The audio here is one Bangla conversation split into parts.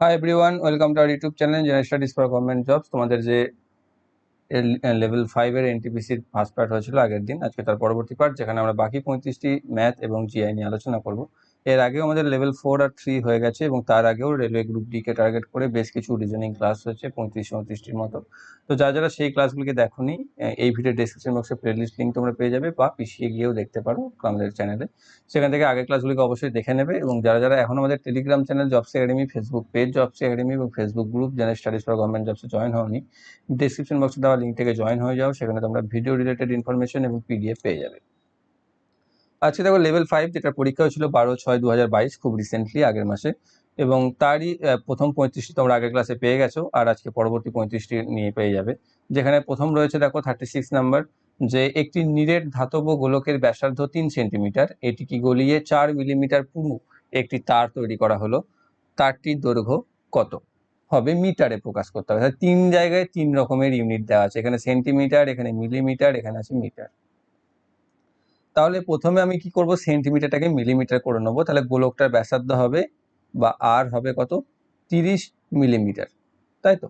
Hi everyone, welcome to our YouTube channel general studies for government jobs. তোমাদের যে লেভেল 5 এর এনটিপিসির ফার্স্ট পার্ট হয়েছিল আগের দিন, আজকে তার পরবর্তী পার্ট, যেখানে আমরা বাকি 35টি ম্যাথ এবং জিআই নিয়ে আলোচনা করব। এর আগেও আমাদের লেভেল 4 আর 3 হয়ে গেছে এবং তার আগেও রেলওয়ে গ্রুপ ডি কে টার্গেট করে বেশ কিছু রিজনিং ক্লাস হয়েছে 35-34টির মতো। তো যারা সেই ক্লাসগুলিকে দেখোনি, এই ভিডিও ডেসক্রিপশন বক্সে প্লেলিস্ট লিঙ্ক তোমরা পেয়ে যাবে, বা পিছিয়ে গিয়েও দেখতে পারো আমাদের চ্যানেলে। সেখান থেকে আগের ক্লাসগুলিকে অবশ্যই দেখে নেবে। এবং যারা এখন আমাদের Telegram channel jobs academy, Facebook page jobs academy এবং Facebook group general studies for government জবসে জয়েন হওনি, ডেসক্রিপশন বক্সে দেওয়া লিঙ্ক থেকে জয়েন হয়ে যাও। সেখানে তোমরা ভিডিও রিলেটেড ইনফরমেশন এবং পিডিএফ পেয়ে যাবে। আজকে দেখো লেভেল 5, যেটা পরীক্ষা হয়েছিল 12/6/2022, খুব রিসেন্টলি আগের মাসে, এবং তারই প্রথম 35টি তোমরা আগের ক্লাসে পেয়ে গেছো, আর আজকে পরবর্তী 35টি নিয়ে পেয়ে যাবে। যেখানে প্রথম রয়েছে দেখো 36 নাম্বার, যে একটি নিরেট ধাতব গোলকের ব্যাসার্ধ 3 সেন্টিমিটার, এটিকে গলিয়ে 4 মিলিমিটার পুরু একটি তার তৈরি করা হলো, তারটির দৈর্ঘ্য কত হবে মিটারে প্রকাশ করতে হবে। 3 জায়গায় 3 রকমের ইউনিট দেওয়া আছে, এখানে সেন্টিমিটার, এখানে মিলিমিটার, এখানে আছে মিটার। তাহলে প্রথমে আমি কি করব, সেন্টিমিটারটাকে মিলিমিটার করে নেবো। তাহলে গোলকটার ব্যাসার্ধ হবে বা আর হবে কত, 30 মিলিমিটার, তাই তো।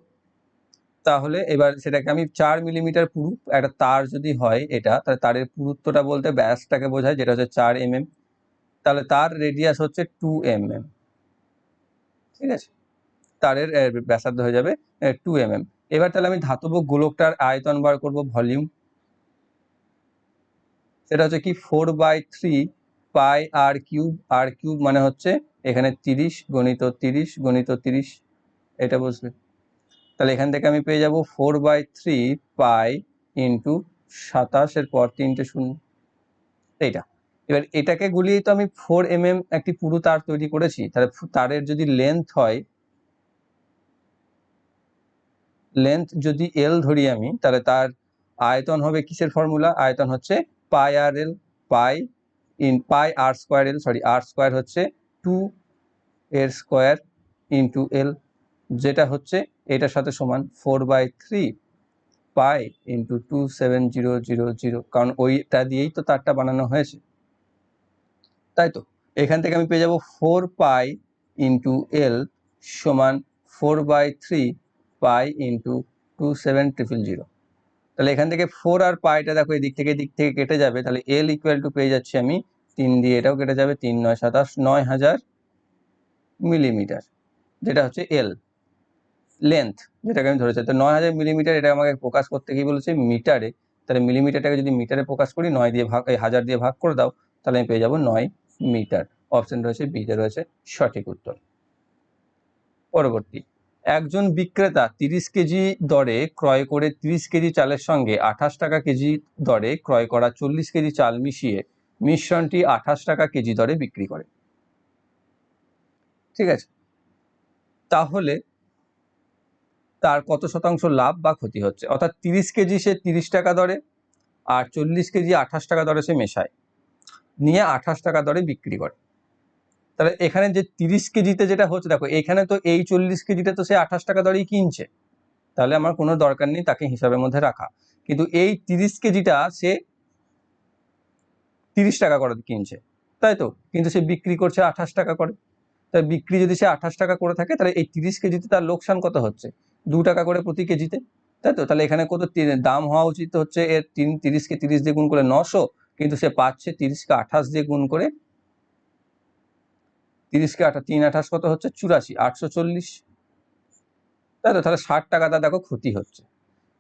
তাহলে এবার সেটাকে আমি 4 মিলিমিটার পুরু একটা তার যদি হয় এটা, তাহলে তারের পুরুত্বটা বলতে ব্যাসটাকে বোঝায়, যেটা হচ্ছে 4 mm। তাহলে তার রেডিয়াস হচ্ছে 2 mm, ঠিক আছে। তারের ব্যাসার্ধ হয়ে যাবে 2 mm। এবার তাহলে আমি ধাতব গোলকটার আয়তন বার করব, ভলিউম। সেটা হচ্ছে কি 4/3 পাই আর কিউব। আর কিউব মানে হচ্ছে এখানে 30 গণিত 30 গণিত 30, এটা বুঝলে। তাহলে এখান থেকে আমি পেয়ে যাব 4/3 পাই ইন্টু 27, এর পর 3টে শূন্য, এইটা। এবার এটাকে গুলিয়েই তো আমি 4 mm একটি পুরু তার তৈরি করেছি। তাহলে তারের যদি লেন্থ হয়, লেন্থ যদি এল ধরি আমি, তাহলে তার আয়তন হবে কিসের ফর্মুলা, আয়তন হচ্ছে পাই আর এল, পাই পাই আর স্কোয়ার এল, সরি আর স্কোয়ার হচ্ছে 2 এর স্কোয়ার ইন্টু এল, যেটা হচ্ছে এটার সাথে সমান 4/3 পাই ইন্টু 27000, কারণ ওইটা দিয়েই তো তারটা বানানো হয়েছে, তাই তো। এখান থেকে আমি পেয়ে যাব 4 পাই ইন্টু এল সমান 4/3 পাই ইন্টু 27000। তাহলে এখান থেকে 4 আর পাইটা দেখো এদিক থেকে কেটে যাবে, তাহলে এল ইকুয়াল টু পেয়ে যাচ্ছি আমি 3 দিয়ে, এটাও কেটে যাবে, 3 9 27, 9000 মিলিমিটার, যেটা হচ্ছে এল লেন্থ, যেটাকে আমি ধরেছি। তো 9000 মিলিমিটার, এটা আমাকে প্রকাশ করতে কি বলেছে, মিটারে। তাহলে মিলিমিটারটাকে যদি মিটারে প্রকাশ করি, 9 দিয়ে ভাগ, 1000 দিয়ে ভাগ করে দাও, তাহলে আমি পেয়ে যাবো 9 মিটার। অপশন রয়েছে বিতে রয়েছে সঠিক উত্তর। পরবর্তী, একজন বিক্রেতা 30 কেজি দরে ক্রয় করে 30 কেজি চালের সঙ্গে 28 টাকা কেজি দরে ক্রয় করা 40 কেজি চাল মিশিয়ে মিশ্রণটি 28 টাকা কেজি দরে বিক্রি করে, ঠিক আছে। তাহলে তার কত শতাংশ লাভ বা ক্ষতি হচ্ছে, অর্থাৎ 30 কেজি সে 30 টাকা দরে, আর 40 কেজি 28 টাকা দরে সে মেশায়, নিয়ে 28 টাকা দরে বিক্রি করে। তাহলে এখানে যে 30 কেজিতে যেটা হচ্ছে, দেখো এখানে তো এই 40 কেজিটা তো সে 28 টাকা দরেই কিনছে, তাহলে আমার কোনো দরকার নেই তাকে হিসাবের মধ্যে রাখা। কিন্তু এই 30 কেজিটা সে 30 টাকা করে কিনছে, তাই তো, কিন্তু সে বিক্রি করছে 28 টাকা করে। তাই বিক্রি যদি সে 28 টাকা করে থাকে, তাহলে এই 30 কেজিতে তার লোকসান কত হচ্ছে, 2 টাকা করে প্রতি কেজিতে, তাই তো। তাহলে এখানে কত দাম হওয়া উচিত হচ্ছে এর, 30কে 30 দিয়ে গুণ করে 900, কিন্তু সে পাচ্ছে 30কে 28 দিয়ে গুণ করে, 30কে 3 28 কত হচ্ছে 84, 840, তাই তো। তাহলে 60 টাকা তার দেখো ক্ষতি হচ্ছে।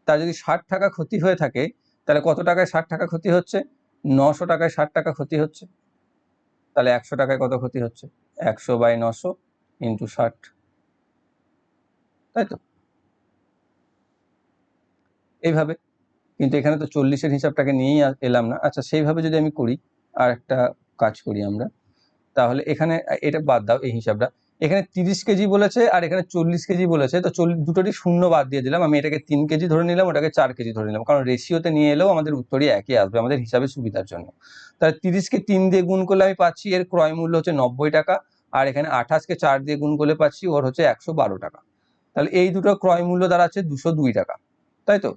তার যদি 60 টাকা ক্ষতি হয়ে থাকে, তাহলে কত টাকায় 60 টাকা ক্ষতি হচ্ছে, 900 টাকায় 60 টাকা ক্ষতি হচ্ছে। তাহলে 100 টাকায় কত ক্ষতি হচ্ছে, 100/900 ইন্টু 60, তাই তো, এইভাবে। কিন্তু এখানে তো 40-এর হিসাবটাকে নিয়েই এলাম না। আচ্ছা, সেইভাবে যদি আমি করি, আর একটা কাজ করি আমরা, তাহলে এখানে এটা বাদ দাও এই হিসাবটা। এখানে 30 কেজি বলেছে আর এখানে 40 কেজি বলেছে, তো দুটোরই শূন্য বাদ দিয়ে দিলাম। আমি এটাকে 3 কেজি ধরে নিলাম, ওটাকে 4 কেজি ধরে নিলাম, কারণ রেশিওতে নিয়ে এলেও আমাদের উত্তরই একই আসবে আমাদের হিসাবে সুবিধার জন্য। তাহলে 30কে 3 দিয়ে গুণ করলে আমি পাচ্ছি এর ক্রয় মূল্য হচ্ছে 90 টাকা, আর এখানে 28কে 4 দিয়ে গুণ করলে পাচ্ছি ওর হচ্ছে 112 টাকা। তাহলে এই দুটো ক্রয় মূল্য দাঁড়াচ্ছে 202 টাকা, তাই তো।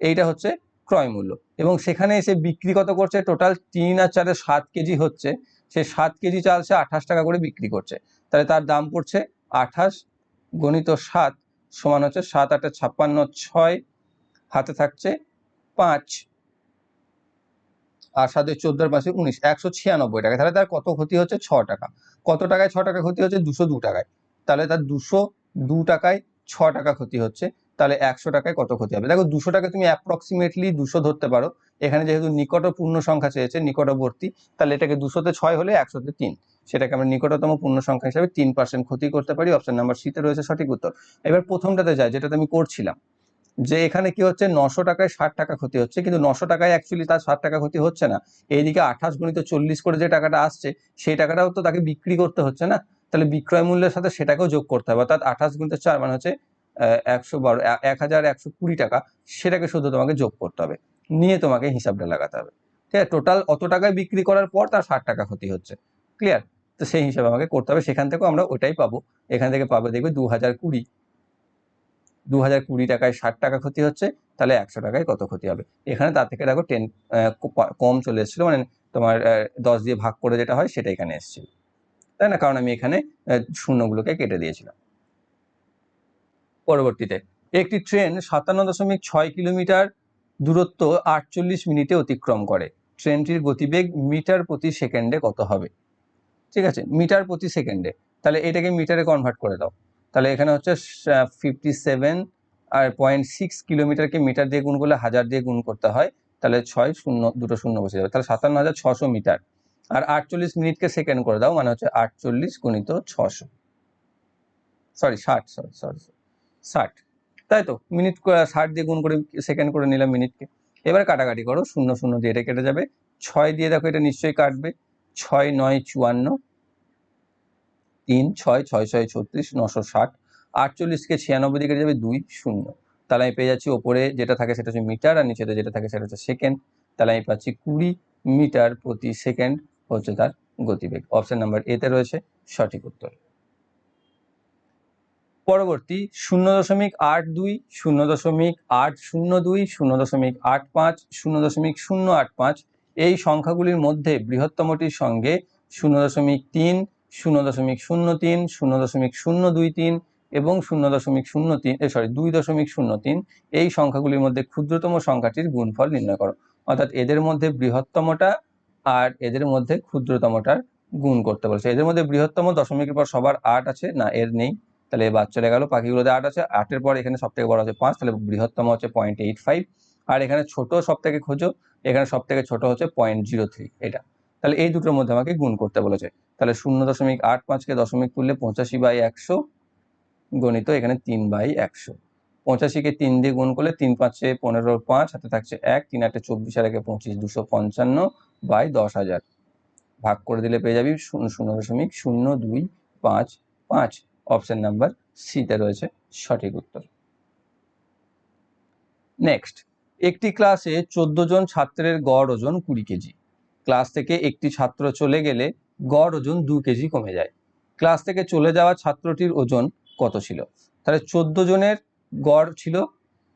এইটা হচ্ছে ক্রয় মূল্য। এবং সেখানে এসে বিক্রি কত করছে, টোটাল 3 আর 4 7 কেজি হচ্ছে, সে 7 কেজি চাল সে 28 টাকা করে বিক্রি করছে, তাহলে তার দাম পড়ছে 28 গণিত 7 সমান হচ্ছে 7 8 56 6 হাতে থাকছে 5 আর 7 14 পাশে 19 196 টাকা। তাহলে তার কত ক্ষতি হচ্ছে? 6 টাকা। কত টাকায় 6 টাকা ক্ষতি হচ্ছে? 202 টাকায়। তাহলে তার 202 টাকায় 6 টাকা ক্ষতি হচ্ছে। তাহলে 100 টাকায় কত ক্ষতি হবে? দেখো 200 টাকা তুমি অ্যাপ্রক্সিমেটলি 200 ধরতে পারো। এখানে যেহেতু নিকট পূর্ণ সংখ্যা চেয়েছে, নিকটবর্তী, তাহলে এটাকে 200-তে 6 হলে 100-তে 3, সেটাকে আমরা নিকটতম পূর্ণ সংখ্যা হিসাবে 3% ক্ষতি করতে পারি। অপশন নাম্বার সি তে রয়েছে সঠিক উত্তর। এবার প্রথমটাতে যাই, যেটাতে আমি করছিলাম, যে এখানে কি হচ্ছে, 900 টাকায় 60 টাকা ক্ষতি হচ্ছে, কিন্তু 900 টাকায় অ্যাকচুয়ালি তার 60 টাকা ক্ষতি হচ্ছে না। এইদিকে 28 গুণিত 40 করে যে টাকাটা আসছে, সেই টাকাটাও তো তাকে বিক্রি করতে হচ্ছে না, তাহলে বিক্রয় মূল্যের সাথে সেটাকেও যোগ করতে হবে। অর্থাৎ 28 গুণিত 4 মানে হচ্ছে 112 1120 টাকা, সেটাকে শুধু তোমাকে যোগ করতে হবে, নিয়ে তোমাকে হিসাবটা লাগাতে হবে। ঠিক আছে, টোটাল অত টাকায় বিক্রি করার পর তার 60 টাকা ক্ষতি হচ্ছে। ক্লিয়ার? তো সেই হিসাবে আমাকে করতে হবে, সেখান থেকেও আমরা ওটাই পাবো। এখান থেকে পাবো, দেখবে 2020 টাকায় 60 টাকা ক্ষতি হচ্ছে, তাহলে 100 টাকায় কত ক্ষতি হবে? এখানে তার থেকে দেখো 10 কম চলে এসেছিল, মানে তোমার 10 দিয়ে ভাগ করে যেটা হয় সেটা এখানে এসেছিল, তাই না? কারণ আমি এখানে শূন্যগুলোকে কেটে দিয়েছিলাম। পরবর্তীতে, একটি ট্রেন 57.6 কিলোমিটার দূরত্ব 48 মিনিটে অতিক্রম করে। ট্রেনটির গতিবেগ মিটার প্রতি সেকেন্ডে কত হবে? ঠিক আছে, মিটার প্রতি সেকেন্ডে, তাহলে এটাকে মিটারে কনভার্ট করে দাও। তাহলে এখানে হচ্ছে 57.6 কিলোমিটারকে মিটার দিয়ে গুণ করলে 1000 দিয়ে গুণ করতে হয়, তাহলে 6 শূন্য, দুটো শূন্য বসে যাবে, তাহলে 57,600 মিটার। আর 48 মিনিটকে সেকেন্ড করে দাও, মানে হচ্ছে 48 গুণিত 600, সরি 60, সরি 60, তাই তো? মিনিট 60 দিয়ে গুণ করে সেকেন্ড করে নিলাম মিনিটকে। এবার কাটাকাটি করো, 0 0 দিয়ে এটা কেটে যাবে, 6 দিয়ে দেখো এটা নিশ্চয়ই কাটবে, 6 9 54, 3 6 6 6 36, 960, 48কে 96 দিয়ে কেটে যাবে 2 0, তাহলে আমি পেয়ে যাচ্ছি ওপরে যেটা থাকে সেটা হচ্ছে মিটার, আর নিচেতে যেটা থাকে সেটা হচ্ছে সেকেন্ড। তাহলে আমি পাচ্ছি 20 মিটার প্রতি সেকেন্ড হচ্ছে তার গতিবেগ। অপশন নাম্বার এ তে রয়েছে সঠিক উত্তর। পরবর্তী 0.82, 0.802, 0.85, 0.085 এই সংখ্যাগুলির মধ্যে বৃহত্তমটির সঙ্গে 0.3, 0.03, 0.023 এবং 2.03 এই সংখ্যাগুলির মধ্যে ক্ষুদ্রতম সংখ্যাটির গুণফল নির্ণয় করো। অর্থাৎ এদের মধ্যে বৃহত্তমটা আর এদের মধ্যে ক্ষুদ্রতমটার গুণ করতে বলেছে। এদের মধ্যে বৃহত্তম দশমিকের পর সবার 8 আছে, না এর নেই, তাহলে বাদ চলে গেল, বাকিগুলোতে 8 আছে, 8-এর পর এখানে সব থেকে বড় হচ্ছে 5, তাহলে বৃহত্তম হচ্ছে 0.85, আর এখানে ছোট সব থেকে খোঁজো, এখানে সব থেকে ছোট হচ্ছে 0.03, এটা। তাহলে এই দুটোর মধ্যে আমাকে গুণ করতে বলেছে, তাহলে 0.85কে দশমিক তুললে 85/100 গণিত এখানে 3/100, 85কে 3 দিয়ে গুণ করলে 3 5 15, 5 হাতে থাকছে 1, 3 8 24 আর 1 25, 255/10,000 ভাগ করে দিলে পেয়ে যাবি 0.0255। অপশন নাম্বার সি তে রয়েছে সঠিক উত্তর। নেক্সট, একটি ক্লাসে 14 জন ছাত্রের গড় ওজন 20 কেজি। ক্লাস থেকে একটি ছাত্র চলে গেলে গড় ওজন 2 কেজি কমে যায়। ক্লাস থেকে চলে যাওয়া ছাত্রটির ওজন কত ছিল? তাহলে 14 জনের গড় ছিল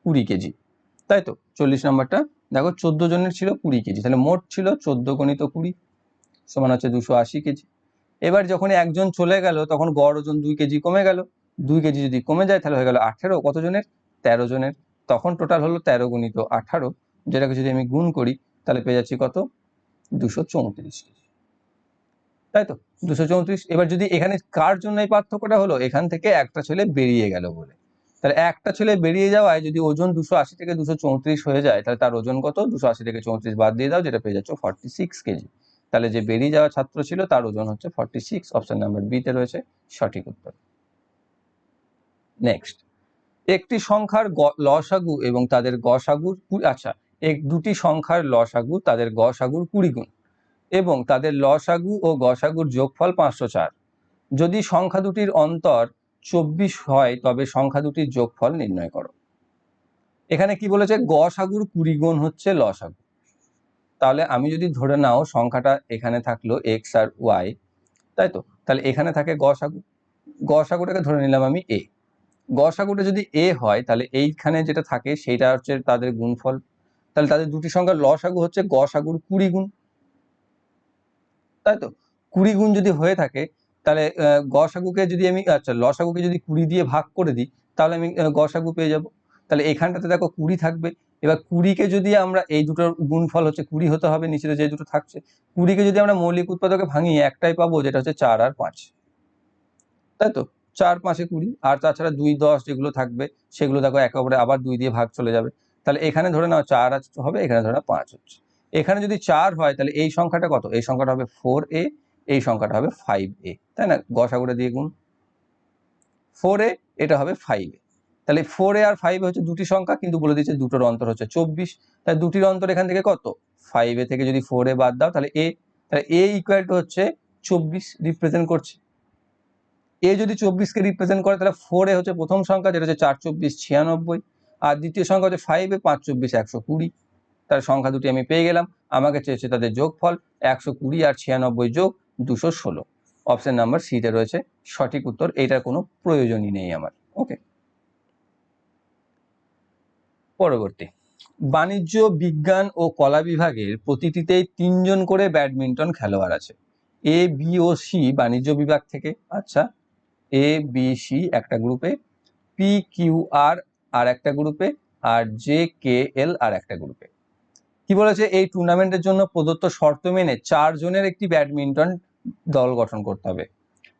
20 কেজি, তাই তো? 40 নম্বরটা দেখো, 14 জনের ছিল 20 কেজি, তাহলে মোট ছিল 14 গণিত 20 সমান হচ্ছে 280 কেজি। এবার যখন একজন চলে গেল তখন গড় ওজন 2 কেজি কমে গেল। 2 কেজি যদি কমে যায় তাহলে হয়ে গেল 18, কতজনের? 13 জনের। তখন টোটাল হলো 13 গুণিত 18, যেটাকে যদি আমি গুণ করি তাহলে পেয়ে যাচ্ছি কত? 234 কেজি, তাই তো? 234। এবার যদি এখানে কার জন্য এই পার্থক্যটা হলো, এখান থেকে একটা ছেলে বেরিয়ে গেল বলে, তাহলে একটা ছেলে বেরিয়ে যাওয়ায় যদি ওজন 280 থেকে 234 হয়ে যায়, তাহলে তার ওজন কত? 280 থেকে 34 বাদ দিয়ে দাও, যেটা পেয়ে যাচ্ছ 46 কেজি। তাহলে যে বেরিয়ে যাওয়া ছাত্র ছিল তার ওজন হচ্ছে 46। অপশন নাম্বার বি তে রয়েছে সঠিক উত্তর। নেক্সট, একটি সংখ্যার লসাগু এবং তাদের গসাগুর দুটি সংখ্যার লসাগু তাদের গসাগুর 20 গুণ এবং তাদের লসাগু ও গসাগুর যোগফল 504। যদি সংখ্যা দুটির অন্তর 24 হয় তবে সংখ্যা দুটির যোগফল নির্ণয় করো। এখানে কি বলেছে? গসাগুর 20 গুণ হচ্ছে লসাগু। তাহলে আমি যদি ধরে নাও সংখ্যাটা এখানে থাকলো এক্স আর ওয়াই, তাই তো? তাহলে এখানে থাকে গসাগু, গসাগুটাকে ধরে নিলাম আমি এ। গসাগুটা যদি এ হয় তাহলে এইখানে যেটা থাকে সেইটা হচ্ছে তাদের গুণফল, তাহলে তাদের দুটি সংখ্যার লসাগু হচ্ছে গসাগুর 20 গুণ, তাই তো? 20 গুণ যদি হয়ে থাকে তাহলে গসাগুকে যদি আমি লসাগুকে যদি 20 দিয়ে ভাগ করে দিই তাহলে আমি গসাগু পেয়ে যাব। তাহলে এখানটাতে দেখো 20 থাকবে। এবার 20কে যদি আমরা, এই দুটোর গুণফল হচ্ছে 20 হতে হবে, নিচে যে দুটো থাকছে 20কে যদি আমরা মৌলিক উৎপাদকে ভাঙি একটাই পাবো, যেটা হচ্ছে 4 আর 5, তাই তো। 4 5 20, আর তাছাড়া 2 10 যেগুলো থাকবে সেগুলো দেখো একেবারে আবার 2 দিয়ে ভাগ চলে যাবে। তাহলে এখানে ধরে নাও 4 হবে, এখানে ধরে নাও 5 হচ্ছে। এখানে যদি 4 হয় তাহলে এই সংখ্যাটা কত? এই সংখ্যাটা হবে 4a, এই সংখ্যাটা হবে 5a, তাই না? গসাগুটা দিয়ে গুণ 4a, এটা হবে 5a। তাহলে 4a আর 5a হচ্ছে দুটি সংখ্যা, কিন্তু বলে দিচ্ছে দুটোর অন্তর হচ্ছে 24। তাহলে দুটির অন্তর এখান থেকে কত? 5a থেকে যদি 4a বাদ দাও তাহলে a ইকুয়াল টু হচ্ছে 24 রিপ্রেজেন্ট করছে। এ যদি 24কে রিপ্রেজেন্ট করে তাহলে 4a হচ্ছে প্রথম সংখ্যা, যেটা হচ্ছে 4 24 96, আর দ্বিতীয় সংখ্যা হচ্ছে 5a 5 24 120। তার সংখ্যা দুটি আমি পেয়ে গেলাম। আমাকে চেয়েছে তাদের যোগফল, 120 আর 96 যোগ 216। অপশন নাম্বার সিতে রয়েছে সঠিক উত্তর। এইটার কোনো প্রয়োজনই নেই আমার। ওকে, পরবর্তী, বাণিজ্য, বিজ্ঞান ও কলা বিভাগের প্রতিটিতেই 3 জন করে ব্যাডমিন্টন খেলোয়াড় আছে। এ, বি ও সি বাণিজ্য বিভাগ থেকে, আচ্ছা, এ বি সি একটা গ্রুপে, পি কিউ আর আর একটা গ্রুপে, আর জে কে এল আর একটা গ্রুপে। কি বলেছে? এই টুর্নামেন্টের জন্য প্রদত্ত শর্ত মেনে 4 জনের একটি ব্যাডমিন্টন দল গঠন করতে হবে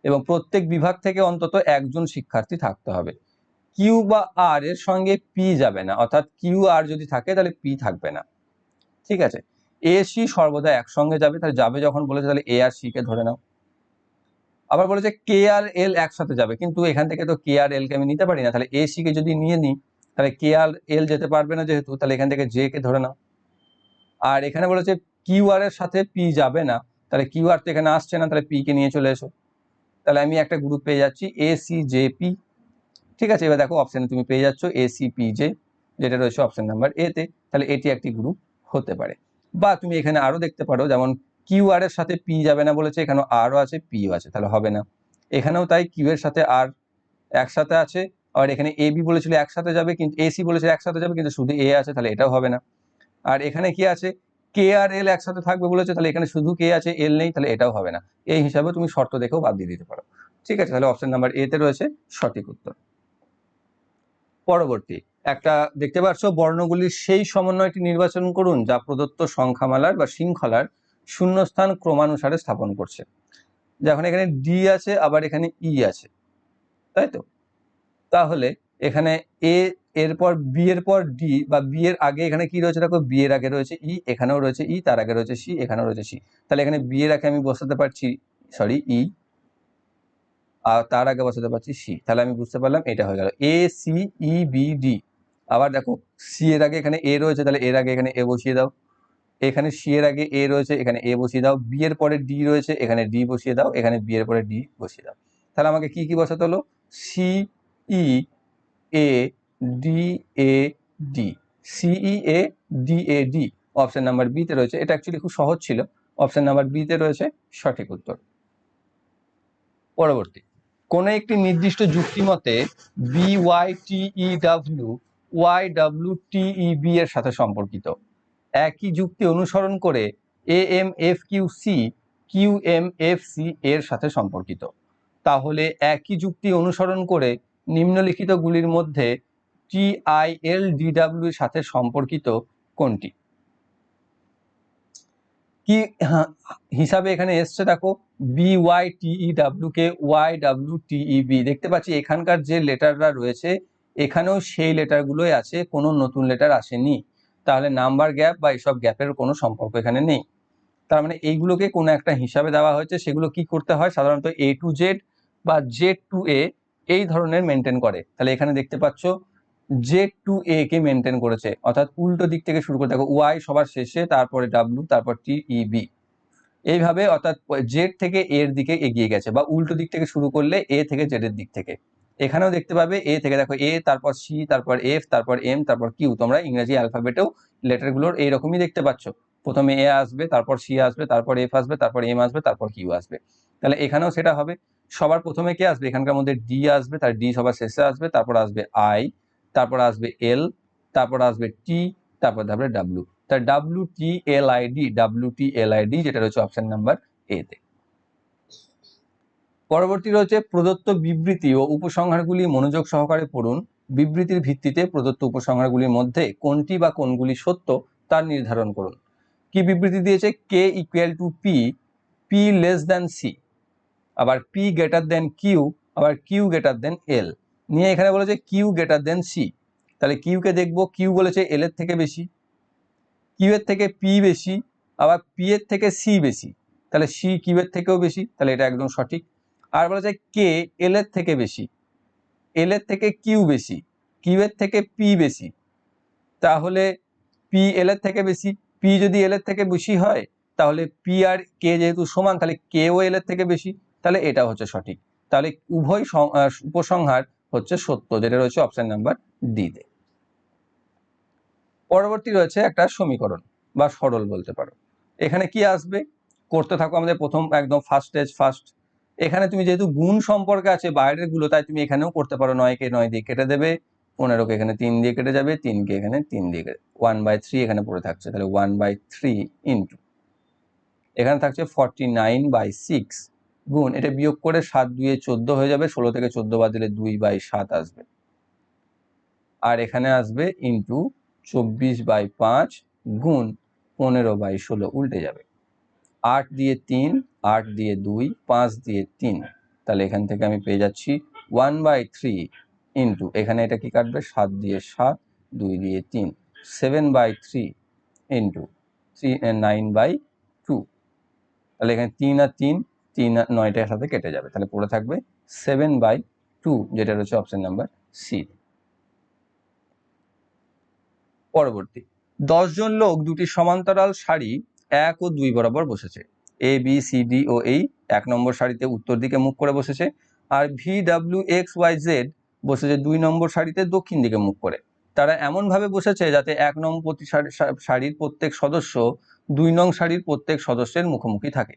এবং প্রত্যেক বিভাগ থেকে অন্তত একজন শিক্ষার্থী থাকতে হবে। কিউ বা আর এর সঙ্গে পি যাবে না, অর্থাৎ কিউ আর যদি থাকে তাহলে পি থাকবে না। ঠিক আছে, এ সি সর্বদা একসঙ্গে যাবে, তাহলে যাবে যখন বলেছে তাহলে এ আর সি কে ধরে নাও। আবার বলেছে কে আর এল একসাথে যাবে, কিন্তু এখান থেকে তো কে আর এল কে আমি নিতে পারি না, তাহলে এ সি কে যদি নিয়ে নিই তাহলে কে আর এল যেতে পারবে না যেহেতু, তাহলে এখান থেকে জে কে ধরে নাও। আর এখানে বলেছে কিউ আর এর সাথে পি যাবে না, তাহলে কিউ আর তো এখানে আসছে না, তাহলে পি কে নিয়ে চলে এসো। তাহলে আমি একটা গ্রুপ পেয়ে যাচ্ছি এ সি জে পি। ঠিক আছে, এবার দেখো অপশনে তুমি পেয়ে যাচ্ছ এ সি পি জে, যেটা রয়েছে অপশন নাম্বার এ তে। তাহলে এটি একটি গ্রুপ হতে পারে। বা তুমি এখানে আরো দেখতে পারো, যেমন কিউ আর এর সাথে পি যাবে না বলেছে, এখানে আরও আছে পিও আছে, তাহলে হবে না। এখানেও তাই, কিউ এর সাথে আর একসাথে আছে, আর এখানে এ বি বলেছিল একসাথে যাবে, কিন্তু এসি বলেছিল একসাথে যাবে, কিন্তু শুধু এ আছে, তাহলে এটাও হবে না। আর এখানে কি আছে? কে আর এল একসাথে থাকবে বলেছে, তাহলে এখানে শুধু কে আছে, এল নেই, তাহলে এটাও হবে না। এই হিসাবে তুমি শর্ত দেখেও বাদ দিয়ে দিতে পারো। ঠিক আছে, তাহলে অপশন নাম্বার এ তে রয়েছে সঠিক উত্তর। পরবর্তী একটা দেখতে পাচ্ছ, বর্ণগুলির সেই সমন্বয়টি নির্বাচন করুন যা প্রদত্ত সংখ্যামালার বা শৃঙ্খলার শূন্যস্থান ক্রমানুসারে স্থাপন করছে। যখন এখানে ডি আছে, আবার এখানে ই আছে, তাই তো। তাহলে এখানে এ এরপর বি এর পর ডি, বা বি এর আগে এখানে কি রয়েছে দেখো, বি এর আগে রয়েছে ই, এখানেও রয়েছে ই, তার আগে রয়েছে সি, এখানেও রয়েছে সি। তাহলে এখানে বি এর আগে আমি বসাতে পারছি ই, আর তার আগে বসাতে পারছি সি। তাহলে আমি বুঝতে পারলাম এটা হয়ে গেল A C E B D. আবার দেখো সি এর আগে এখানে এ রয়েছে, তাহলে এর আগে এখানে এ বসিয়ে দাও। এখানে সি এর আগে এ রয়েছে, এখানে এ বসিয়ে দাও। বি এর পরে ডি রয়েছে, এখানে ডি বসিয়ে দাও। এখানে বি এর পরে ডি বসিয়ে দাও। তাহলে আমাকে কি কি বসাতে হলো? C E A D A D, C E A D A D option number B তে রয়েছে। এটা অ্যাকচুয়ালি খুব সহজ ছিল, অপশন নাম্বার বি তে রয়েছে সঠিক উত্তর। পরবর্তী, কোন একটি নির্দিষ্ট যুক্তি মতে B Y T E W Y W T E B এর সাথে সম্পর্কিত। একই যুক্তি অনুসরণ করে A M F Q C Q M F C এর সাথে সম্পর্কিত। তাহলে একই যুক্তি অনুসরণ করে নিম্নলিখিত গুলির মধ্যে T I L D W এর সাথে সম্পর্কিত কোনটি? কি হিসাবে এখানে এসছে দেখো, B Y T E W কে Y W T E B. দেখতে পাচ্ছি এখানকার যে লেটাররা রয়েছে এখানেও সেই লেটারগুলোই আছে, কোনো নতুন লেটার আসেনি। তাহলে নাম্বার গ্যাপ বা এইসব গ্যাপের কোনো সম্পর্ক এখানে নেই। তার মানে এইগুলোকে কোনো একটা হিসাবে দেওয়া হয়েছে। সেগুলো কি করতে হয়? সাধারণত এ টু জেড বা জেড টু এ এই ধরনের মেনটেন করে। তাহলে এখানে দেখতে পাচ্ছ জেড টু এ কে মেনটেন করেছে, অর্থাৎ উল্টো দিক থেকে শুরু করে দেখো, ওয়াই সবার শেষে, তারপরে ডাব্লিউ, তারপর টি ই বি, এইভাবে অর্থাৎ জেড থেকে এর দিকে এগিয়ে গেছে, বা উল্টো দিক থেকে শুরু করলে এ থেকে জেড এর দিক থেকে। এখানেও দেখতে পাবে এ থেকে দেখো এ, তারপর সি, তারপর এফ, তারপর এম, তারপর কিউ। তোমরা ইংরেজি অ্যালফাবেটেও লেটারগুলোর এইরকমই দেখতে পাচ্ছ, প্রথমে এ আসবে, তারপর সি আসবে, তারপর এফ আসবে, তারপর এম আসবে, তারপর কিউ আসবে। তাহলে এখানেও সেটা হবে, সবার প্রথমে কে আসবে? এখানকার মধ্যে ডি আসবে, তার ডি সবার শেষে আসবে, তারপর আসবে আই, তারপর আসবে এল, তারপর আসবে টি, তারপর আসবে ডাব্লিউ। তার W T L I D, W T L I D, যেটা রয়েছে অপশন নাম্বার এ তে। পরবর্তী রয়েছে প্রদত্ত বিবৃতি ও উপসংহারগুলি মনোযোগ সহকারে পড়ুন। বিবৃতির ভিত্তিতে প্রদত্ত উপসংহারগুলির মধ্যে কোনটি বা কোনগুলি সত্য তা নির্ধারণ করুন। কি বিবৃতি দিয়েছে? K equal to P, P less than C, আবার পি গ্রেটার দেন কিউ, আবার কিউ গ্রেটার দেন এল। নিয়ে এখানে বলেছে কিউ গ্রেটার দেন সি। তাহলে কিউকে দেখবো, কিউ বলেছে এল এর থেকে বেশি, কিউ এর থেকে পি বেশি, আবার পি এর থেকে সি বেশি, তাহলে সি কিউ এর থেকেও বেশি, তাহলে এটা একদম সঠিক। আর বলেছে কে এল এর থেকে বেশি, এল এর থেকে কিউ বেশি, কিউ এর থেকে পি বেশি, তাহলে পি এল এর থেকে বেশি। পি যদি এল এর থেকে বেশি হয় তাহলে পি আর কে যেহেতু সমান, তাহলে কে ও এল এর থেকে বেশি, তাহলে এটা হচ্ছে সঠিক। তাহলে উভয় উপসংহার হচ্ছে সত্য, যেটা রয়েছে অপশন নাম্বার ডি তে। পরবর্তী রয়েছে একটা সমীকরণ বা সরল বলতে পারো। এখানে কি আসবে? করতে থাকো আমাদের প্রথম একদম ফার্স্ট স্টেজ ফার্স্ট। এখানে তুমি যেহেতু গুণ সম্পর্কে আছে বাইরের গুলো, তাই তুমি এখানেও করতে পারো। 9কে 9 দিয়ে কেটে দেবে, 15কে এখানে 3 দিয়ে কেটে যাবে, 3কে এখানে 3 দিয়ে কেটে 1/3 এখানে পড়ে থাকছে, তাহলে 1/3 ইন্টু এখানে থাকছে 49/6 গুণ, এটা বিয়োগ করে 7 2 14 হয়ে যাবে, 16 থেকে 14 বাদ দিলে 2/7 আসবে, আর এখানে আসবে ইন্টু 24/5 গুণ 15/16 উল্টে যাবে, 8 দিয়ে 3, 8 দিয়ে 2, 5 দিয়ে 3, তাহলে এখান থেকে আমি পেয়ে যাচ্ছি 1/3 ইন্টু এখানে এটা কি কাটবে 7 দিয়ে 7, 2 দিয়ে 3, 7/3 ইন্টু 9/2, তাহলে এখানে 3 আর 3, 3 আর 9টার সাথে কেটে যাবে, তাহলে পড়ে থাকবে 7/2, যেটা রয়েছে অপশন নাম্বার সি। পরবর্তী, 10 জন লোক দুটি সমান্তরাল সারি 1 ও 2 বরাবর বসেছে। এ বি সি ডি ও এই 1 নম্বর সারিতে উত্তর দিকে মুখ করে বসেছে, আর V W X Y Z বসেছে 2 নম্বর সারিতে দক্ষিণ দিকে মুখ করে। তারা এমনভাবে বসেছে যাতে 1 নং সারির প্রত্যেক সদস্য 2 নং সারির প্রত্যেক সদস্যের মুখোমুখি থাকে।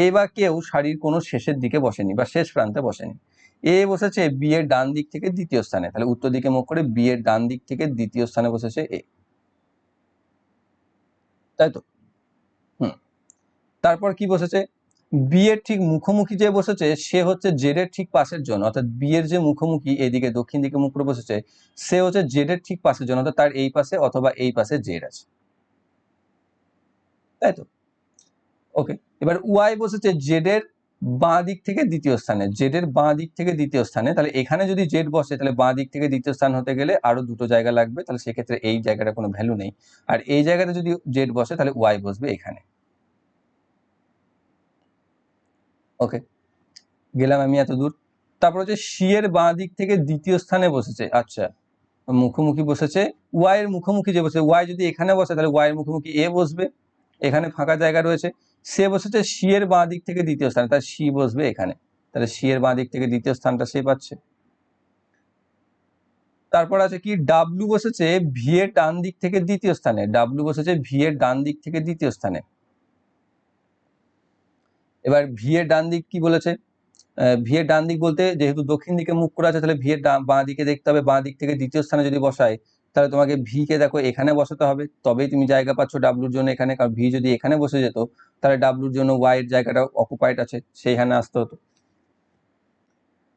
এ বা কেউ সারির কোনো শেষের দিকে বসেনি বা শেষ প্রান্তে বসেনি। এ বসেছে বি এর ডান দিক থেকে দ্বিতীয় স্থানে, তাহলে উত্তর দিকে মুখ করে বি এর ডান দিক থেকে দ্বিতীয় স্থানে বসেছে এ, তাই তো? তারপর কি বসেছে? বি এর ঠিক মুখোমুখি যে বসেছে সে হচ্ছে জেড এর ঠিক পাশের জন, অর্থাৎ বি এর যে মুখোমুখি এদিকে দক্ষিণ দিকে মুখ করে বসেছে সে হচ্ছে জেড এর ঠিক পাশের জন, অর্থাৎ তার এই পাশে অথবা এই পাশে জেড আছে, তাই তো? ওকে, এবার ওয়াই বসেছে জেড এর বাঁ দিক থেকে দ্বিতীয় স্থানে, জেড এর বাঁ দিক থেকে দ্বিতীয় স্থানে, তাহলে এখানে যদি জেড বসে তাহলে বাঁ দিক থেকে দ্বিতীয় স্থান হতে গেলে আরো দুটো জায়গা লাগবে, তাহলে সেক্ষেত্রে এই জায়গাটা কোনো ভ্যালু নেই, আর এই জায়গাটা যদি জেড বসে তাহলে ওয়াই বসবে এখানে। ওকে, গেলাম আমি এত দূর। তারপর হচ্ছে সি এর বাঁ দিক থেকে দ্বিতীয় স্থানে বসেছে, আচ্ছা মুখোমুখি বসেছে ওয়াই এর মুখোমুখি যে বসে, ওয়াই যদি এখানে বসে তাহলে ওয়াই এর মুখোমুখি এ বসবে, এখানে ফাঁকা জায়গা রয়েছে। সে বসেছে সি এর বাঁ দিক থেকে দ্বিতীয় স্থানে, তাহলে সি বসবে এখানে, তাহলে সি এর বাঁ দিক থেকে দ্বিতীয় স্থানটা সে পাচ্ছে। তারপর আছে কি ডাব্লু বসেছে ভি এর ডান দিক থেকে দ্বিতীয় স্থানে, ডাব্লু বসেছে ভি এর ডান দিক থেকে দ্বিতীয় স্থানে। এবার ভি এর ডান দিক কি বলেছে? ভি এর ডান দিক বলতে যেহেতু দক্ষিণ দিকে মুখ করে আছে তাহলে ভি এর বাঁ দিকে দেখতে হবে, বাঁ দিক থেকে দ্বিতীয় স্থানে যদি বসায় তাহলে তোমাকে ভি কে দেখো এখানে বসাতে হবে, তবেই তুমি জায়গা পাচ্ছ ডাব্লুর জন্য এখানে, কারণ ভি যদি এখানে বসে যেত তাহলে ডাব্লুর জন্য ওয়াই এর জায়গাটা অকুপাইড আছে, সেইখানে আসতে হতো।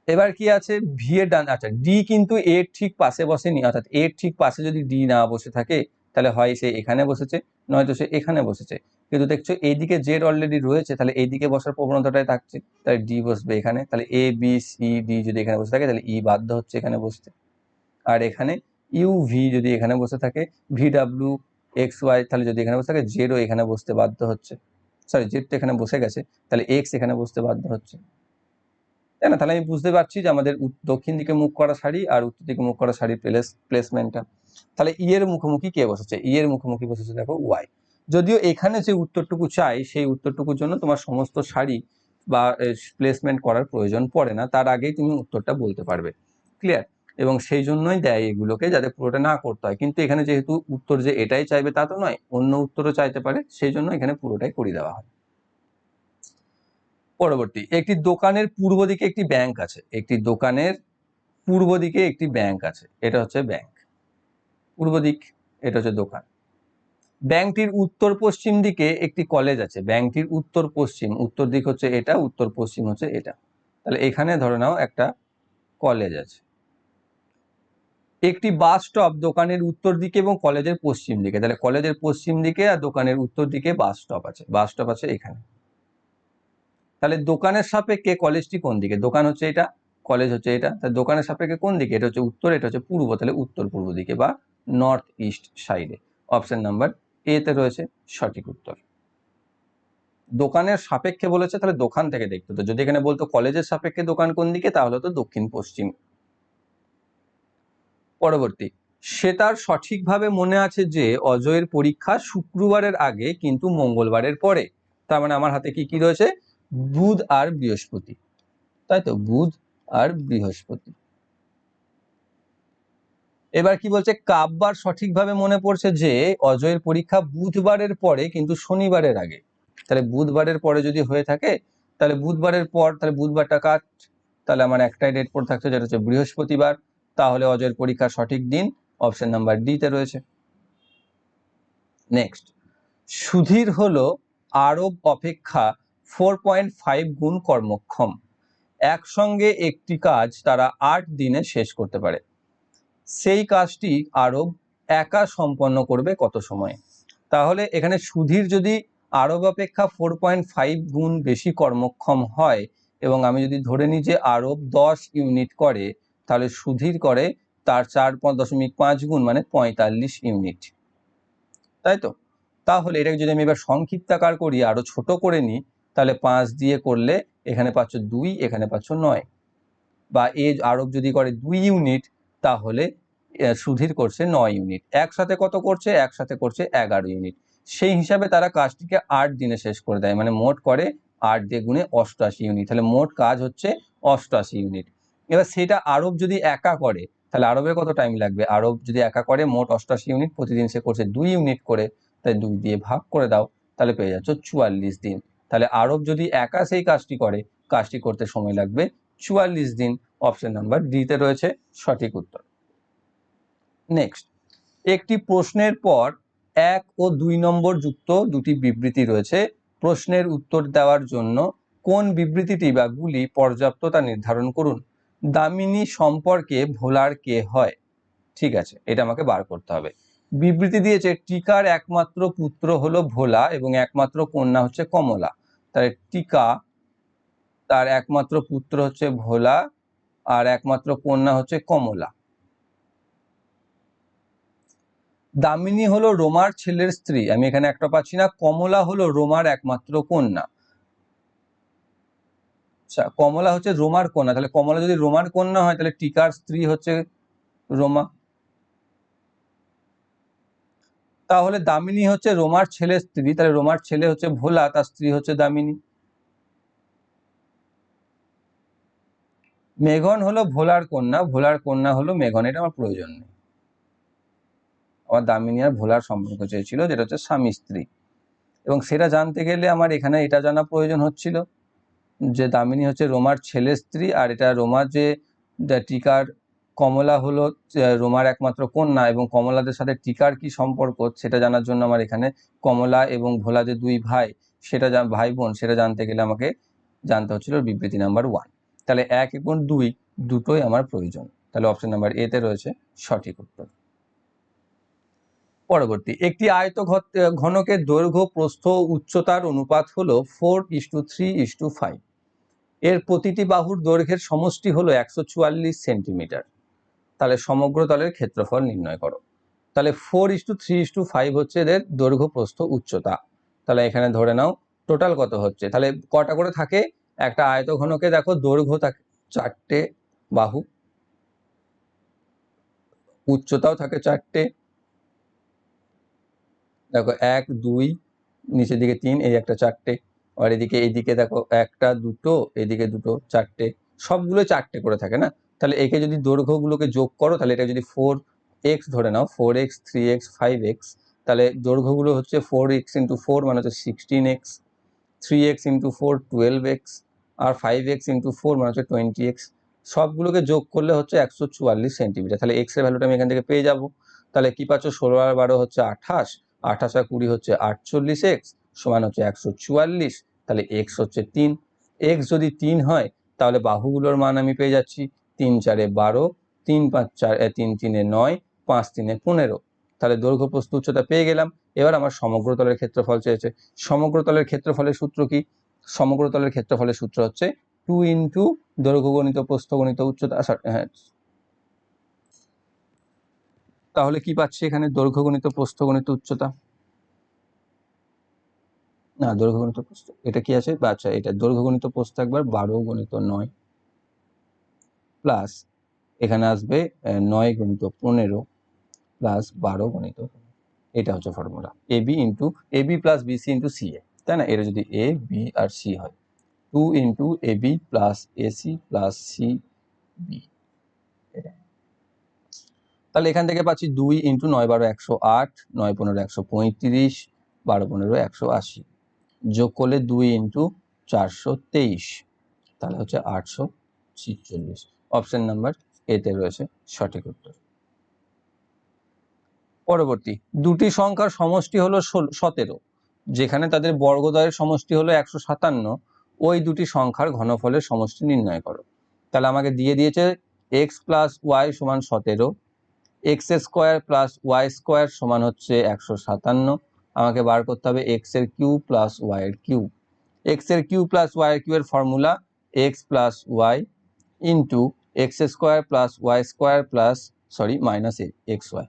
এবার কি আছে ভি এর ডান, আচ্ছা ডি কিন্তু এর ঠিক পাশে বসেনি, অর্থাৎ এর ঠিক পাশে যদি ডি না বসে থাকে তাহলে হয় সে এখানে বসেছে নয়তো সে এখানে বসেছে, কিন্তু দেখছো এইদিকে জেড অলরেডি রয়েছে তাহলে এইদিকে বসার প্রবণতাটাই থাকছে, তাহলে ডি বসবে এখানে, তাহলে এ বি সি ডি যদি এখানে বসে থাকে তাহলে ই বাধ্য হচ্ছে এখানে বসতে, আর এখানে ইউ ভি যদি এখানে বসে থাকে, ভি ডাব্লিউ এক্স ওয়াই তাহলে যদি এখানে বসে থাকে জেডও এখানে বসতে বাধ্য হচ্ছে, সরি জেড তো এখানে বসে গেছে তাহলে এক্স এখানে বসতে বাধ্য হচ্ছে, তাই না? তাহলে আমি বুঝতে পারছি যে আমাদের দক্ষিণ দিকে মুখ করা শাড়ি আর উত্তর দিকে মুখ করা শাড়ির প্লেসমেন্টটা। তাহলে ই এর মুখোমুখি কে বসেছে? ই এর মুখোমুখি বসেছে দেখো ওয়াই। যদিও এখানে যে উত্তরটুকু চাই সেই উত্তরটুকুর জন্য তোমার সমস্ত শাড়ি বা প্লেসমেন্ট করার প্রয়োজন পড়ে না, তার আগেই তুমি উত্তরটা বলতে পারবে, ক্লিয়ার? এবং সেই জন্যই দেয় এগুলোকে যাতে পুরোটা না করতে হয়, কিন্তু এখানে যেহেতু উত্তর যে এটাই চাইবে তা তো নয়, অন্য উত্তরও চাইতে পারে, সেই জন্য এখানে পুরোটাই করিয়ে দেওয়া হয়। পরবর্তী, একটি দোকানের পূর্ব দিকে একটি ব্যাংক আছে, একটি দোকানের পূর্ব দিকে একটি ব্যাংক আছে, এটা হচ্ছে ব্যাংক, পূর্ব দিক, এটা হচ্ছে দোকান। ব্যাংকটির উত্তর পশ্চিম দিকে একটি কলেজ আছে, ব্যাংকটির উত্তর পশ্চিম, উত্তর দিক হচ্ছে এটা, উত্তর পশ্চিম হচ্ছে এটা। তাহলে এখানে ধরে নাও একটা কলেজ আছে। একটি বাস স্টপ দোকানের উত্তর দিকে এবং কলেজের পশ্চিম দিকে, তাহলে কলেজের পশ্চিম দিকে আর দোকানের উত্তর দিকে বাস স্টপ আছে। বাস স্টপ আছে এখানে। তাহলে দোকানের সাপেক্ষে কলেজটি কোন দিকে? দোকান হচ্ছে এটা, কলেজ হচ্ছে এটা, তাহলে দোকানের সাপেক্ষে কোন দিকে? এটা হচ্ছে উত্তর, এটা হচ্ছে পূর্ব, তাহলে উত্তর পূর্ব দিকে বা নর্থ ইস্ট সাইডে। অপশন নাম্বার এ তে রয়েছে সঠিক উত্তর। দোকানের সাপেক্ষে বলেছে, তাহলে দোকান থেকে দেখতে হতো। যদি এখানে বলতো কলেজের সাপেক্ষে দোকান কোন দিকে, তাহলে তো দক্ষিণ পশ্চিম। পরবর্তী, সে তার সঠিকভাবে মনে আছে যে অজয়ের পরীক্ষা শুক্রবারের আগে কিন্তু মঙ্গলবারের পরে। তার মানে আমার হাতে কি কি রয়েছে? বুধ আর বৃহস্পতি, তাই তো, বুধ আর বৃহস্পতি। এবার কি বলছে? কাব্যার সঠিকভাবে মনে পড়ছে যে অজয়ের পরীক্ষা বুধবারের পরে কিন্তু শনিবারের আগে। তাহলে বুধবারের পরে যদি হয়ে থাকে, তাহলে বুধবারের পর, তাহলে বুধবারটা কাট, তাহলে আমার একটাই ডেট পড়ে থাকছে, যেটা হচ্ছে বৃহস্পতিবার। তাহলে অজয়ের পরীক্ষার সঠিক দিন অপশন নাম্বার ডি তে রয়েছে। নেক্সট, সুধীর হলো আরব অপেক্ষা 4.5 গুণ কর্মক্ষম। একসঙ্গে একটি কাজ তারা 8 দিনে শেষ করতে পারে। সেই কাজটি আরব একা সম্পন্ন করবে কত সময়ে? তাহলে এখানে সুধীর যদি আরব অপেক্ষা 4.5 গুণ বেশি কর্মক্ষম হয়, এবং আমি যদি ধরে নিই যে আরব 10 ইউনিট করে, তাহলে সুধীর করে তার 4.5 গুণ মানে 45 ইউনিট, তাই তো। তাহলে এটাকে যদি আমি এবার সংক্ষিপ্তাকার করি, আরো ছোট করে নিই, তাহলে 5 দিয়ে করলে এখানে পাচ্ছ 2, এখানে পাচ্ছ 9। বা আরব যদি করে 2 ইউনিট, তাহলে সুধীর করছে 9 ইউনিট। একসাথে কত করছে? একসাথে করছে 11 ইউনিট। সেই হিসাবে তারা কাজটিকে 8 দিনে শেষ করে দেয়, মানে মোট করে 8 দিয়ে গুণে 88 ইউনিট, তাহলে মোট কাজ হচ্ছে 88 ইউনিট। এবার সেটা আরব যদি একা করে, তাহলে আরবের কত টাইম লাগবে? আরব যদি একা করে মোট 88 ইউনিট, প্রতিদিন সে করছে 2 ইউনিট করে, তাই 2 দিয়ে ভাগ করে দাও, তাহলে পেয়ে যাচ্ছ 44 দিন। তাহলে আরব যদি একা সেই কাজটি করে, কাজটি করতে সময় লাগবে 44 দিন। অপশন নাম্বার ডি তে রয়েছে সঠিক উত্তর। নেক্সট, একটি প্রশ্নের পর 1 ও 2 নম্বর যুক্ত দুটি বিবৃতি রয়েছে। প্রশ্নের উত্তর দেওয়ার জন্য কোন বিবৃতিটি বা গুলি পর্যাপ্ত তা নির্ধারণ করুন। দামিনী সম্পর্কে ভোলার কে হয়? ঠিক আছে, এটা আমাকে বার করতে হবে। বিবৃতি দিয়েছে টিকার একমাত্র পুত্র হলো ভোলা এবং একমাত্র কন্যা হচ্ছে কমলা। তাহলে টিকা, তার একমাত্র পুত্র হচ্ছে ভোলা আর একমাত্র কন্যা হচ্ছে কমলা। দামিনী হলো রোমার ছেলের স্ত্রী, আমি এখানে একটা পাচ্ছি না। কমলা হলো রোমার একমাত্র কন্যা। আচ্ছা, কমলা হচ্ছে রোমার কন্যা, তাহলে কমলা যদি রোমার কন্যা হয়, তাহলে টিকার স্ত্রী হচ্ছে রোমা। তাহলে দামিনী হচ্ছে রোমার ছেলের স্ত্রী, তাহলে রোমার ছেলে হচ্ছে ভোলা, তার স্ত্রী হচ্ছে দামিনী। মেঘন হলো ভোলার কন্যা, ভোলার কন্যা হলো মেঘন, এটা আমার প্রয়োজন নেই। আমার দামিনী আর ভোলার সম্পর্ক চেয়েছিল, যেটা হচ্ছে স্বামী স্ত্রী, এবং সেটা জানতে গেলে আমার এখানে এটা জানা প্রয়োজন হচ্ছিল যে দামিনী হচ্ছে রোমার ছেলের স্ত্রী, আর এটা রোমার যে টিকার কমলা হলো রোমার একমাত্র কন্যা, এবং কমলাদের সাথে টিকার কি সম্পর্ক সেটা জানার জন্য আমার এখানে কমলা এবং ভোলা যে 2 ভাই, সেটা ভাই বোন, সেটা জানতে গেলে আমাকে জানতে হচ্ছিল বিবৃতি নাম্বার 1। তাহলে 1 এবং 2 দুটোই আমার প্রয়োজন, তাহলে অপশন নাম্বার এ তে রয়েছে সঠিক উত্তর। পরবর্তী, একটি ঘনকের দৈর্ঘ্য প্রস্থ উচ্চতার অনুপাত হলো 4:3:5। এর প্রতিটি বাহুর দৈর্ঘ্যের সমষ্টি হলো 144 সেন্টিমিটার। তাহলে সমগ্র তলের ক্ষেত্রফল নির্ণয় করো। তাহলে 4:3:5 হচ্ছে এদের দৈর্ঘ্য প্রস্থ উচ্চতা। তাহলে এখানে ধরে নাও টোটাল কত হচ্ছে, তাহলে কটা করে থাকে? একটা আয়তঘনকে দেখো দৈর্ঘ্য থাকে 4টে বাহু, উচ্চতাও থাকে 4টে, দেখো 1 2 নিচের দিকে 3, এই একটা 4টে, আর এইদিকে দেখো 1টা 2টো, এদিকে 2টো, 4টে, সবগুলো 4টে করে থাকে না। তাহলে একে যদি দৈর্ঘ্যগুলোকে যোগ করো, তাহলে এটা যদি 4x ধরে নাও, 4x 3x 5x, তাহলে দৈর্ঘ্যগুলো হচ্ছে 4x × 4 মানে হচ্ছে 16x, 3x × 4 12x, আর 5x × 4 মানে হচ্ছে 20x। সবগুলোকে যোগ করলে হচ্ছে 144 সেন্টিমিটার। তাহলে x এর ভ্যালুটা আমি এখান থেকে পেয়ে যাব। তাহলে কি পাচ্ছ? 16 আর 12 হচ্ছে 28, 28 আর 20 হচ্ছে 48x, সমান হচ্ছে 144। তাহলে x হচ্ছে 3। x যদি 3 হয়, তাহলে বাহুগুলোর মান আমি পেয়ে যাচ্ছি 3 4 12, 3 5 4 3 3 9, 5 3 15। তাহলে দৈর্ঘ্য প্রস্থ উচ্চতা পেয়ে গেলাম। এবার আমার সমগ্র তলের ক্ষেত্রফল চেয়েছে। সমগ্র তলের ক্ষেত্রফলের সূত্র কি? সমগ্র তলের ক্ষেত্রফলের সূত্র হচ্ছে 2 ইন্টু দৈর্ঘ্য গণিত প্রস্থ গণিত উচ্চতা। হ্যাঁ, তাহলে কি পাচ্ছি এখানে? দৈর্ঘ্য গণিত প্রস্থ গণিত উচ্চতা, না দৈর্ঘ্য গণিত প্রস্থ এটা কি আছে? আচ্ছা, এটা দৈর্ঘ্য গণিত প্রস্থ একবার 12 গুণিত 9 প্লাস এখানে আসবে 9 গুণিত 15 প্লাস 12 গুণিত, এটা হচ্ছে formula AB into AB plus BC into CA, তাই না? এটা যদি এ বি আর সি হয়, 2 into AB plus AC plus C B. তাহলে এখান থেকে পাচ্ছি 2 ইন্টু 9 12 108, 9 15 135, 12 15 180, যোগ করলে 2 ইন্টু 423, তাহলে হচ্ছে 846। অপশন নাম্বার এতে রয়েছে সঠিক উত্তর। পরবর্তী, দুটি সংখ্যার সমষ্টি হলো 17, যেখানে তাদের বর্গদ্বয়ের সমষ্টি হলো 157, ওই দুটি সংখ্যার ঘনফলের সমষ্টি নির্ণয় করো। তাহলে আমাকে দিয়ে দিয়েছে এক্স প্লাস ওয়াই সমান 17, X square plus Y square সমান হচ্ছে 157। আমাকে বার করতে হবে এক্স এর কিউ প্লাস ওয়াই এর কিউ। এক্স এর কিউ প্লাস ওয়াই এর কিউ এর formula X plus Y into X square plus Y square plus minus X Y,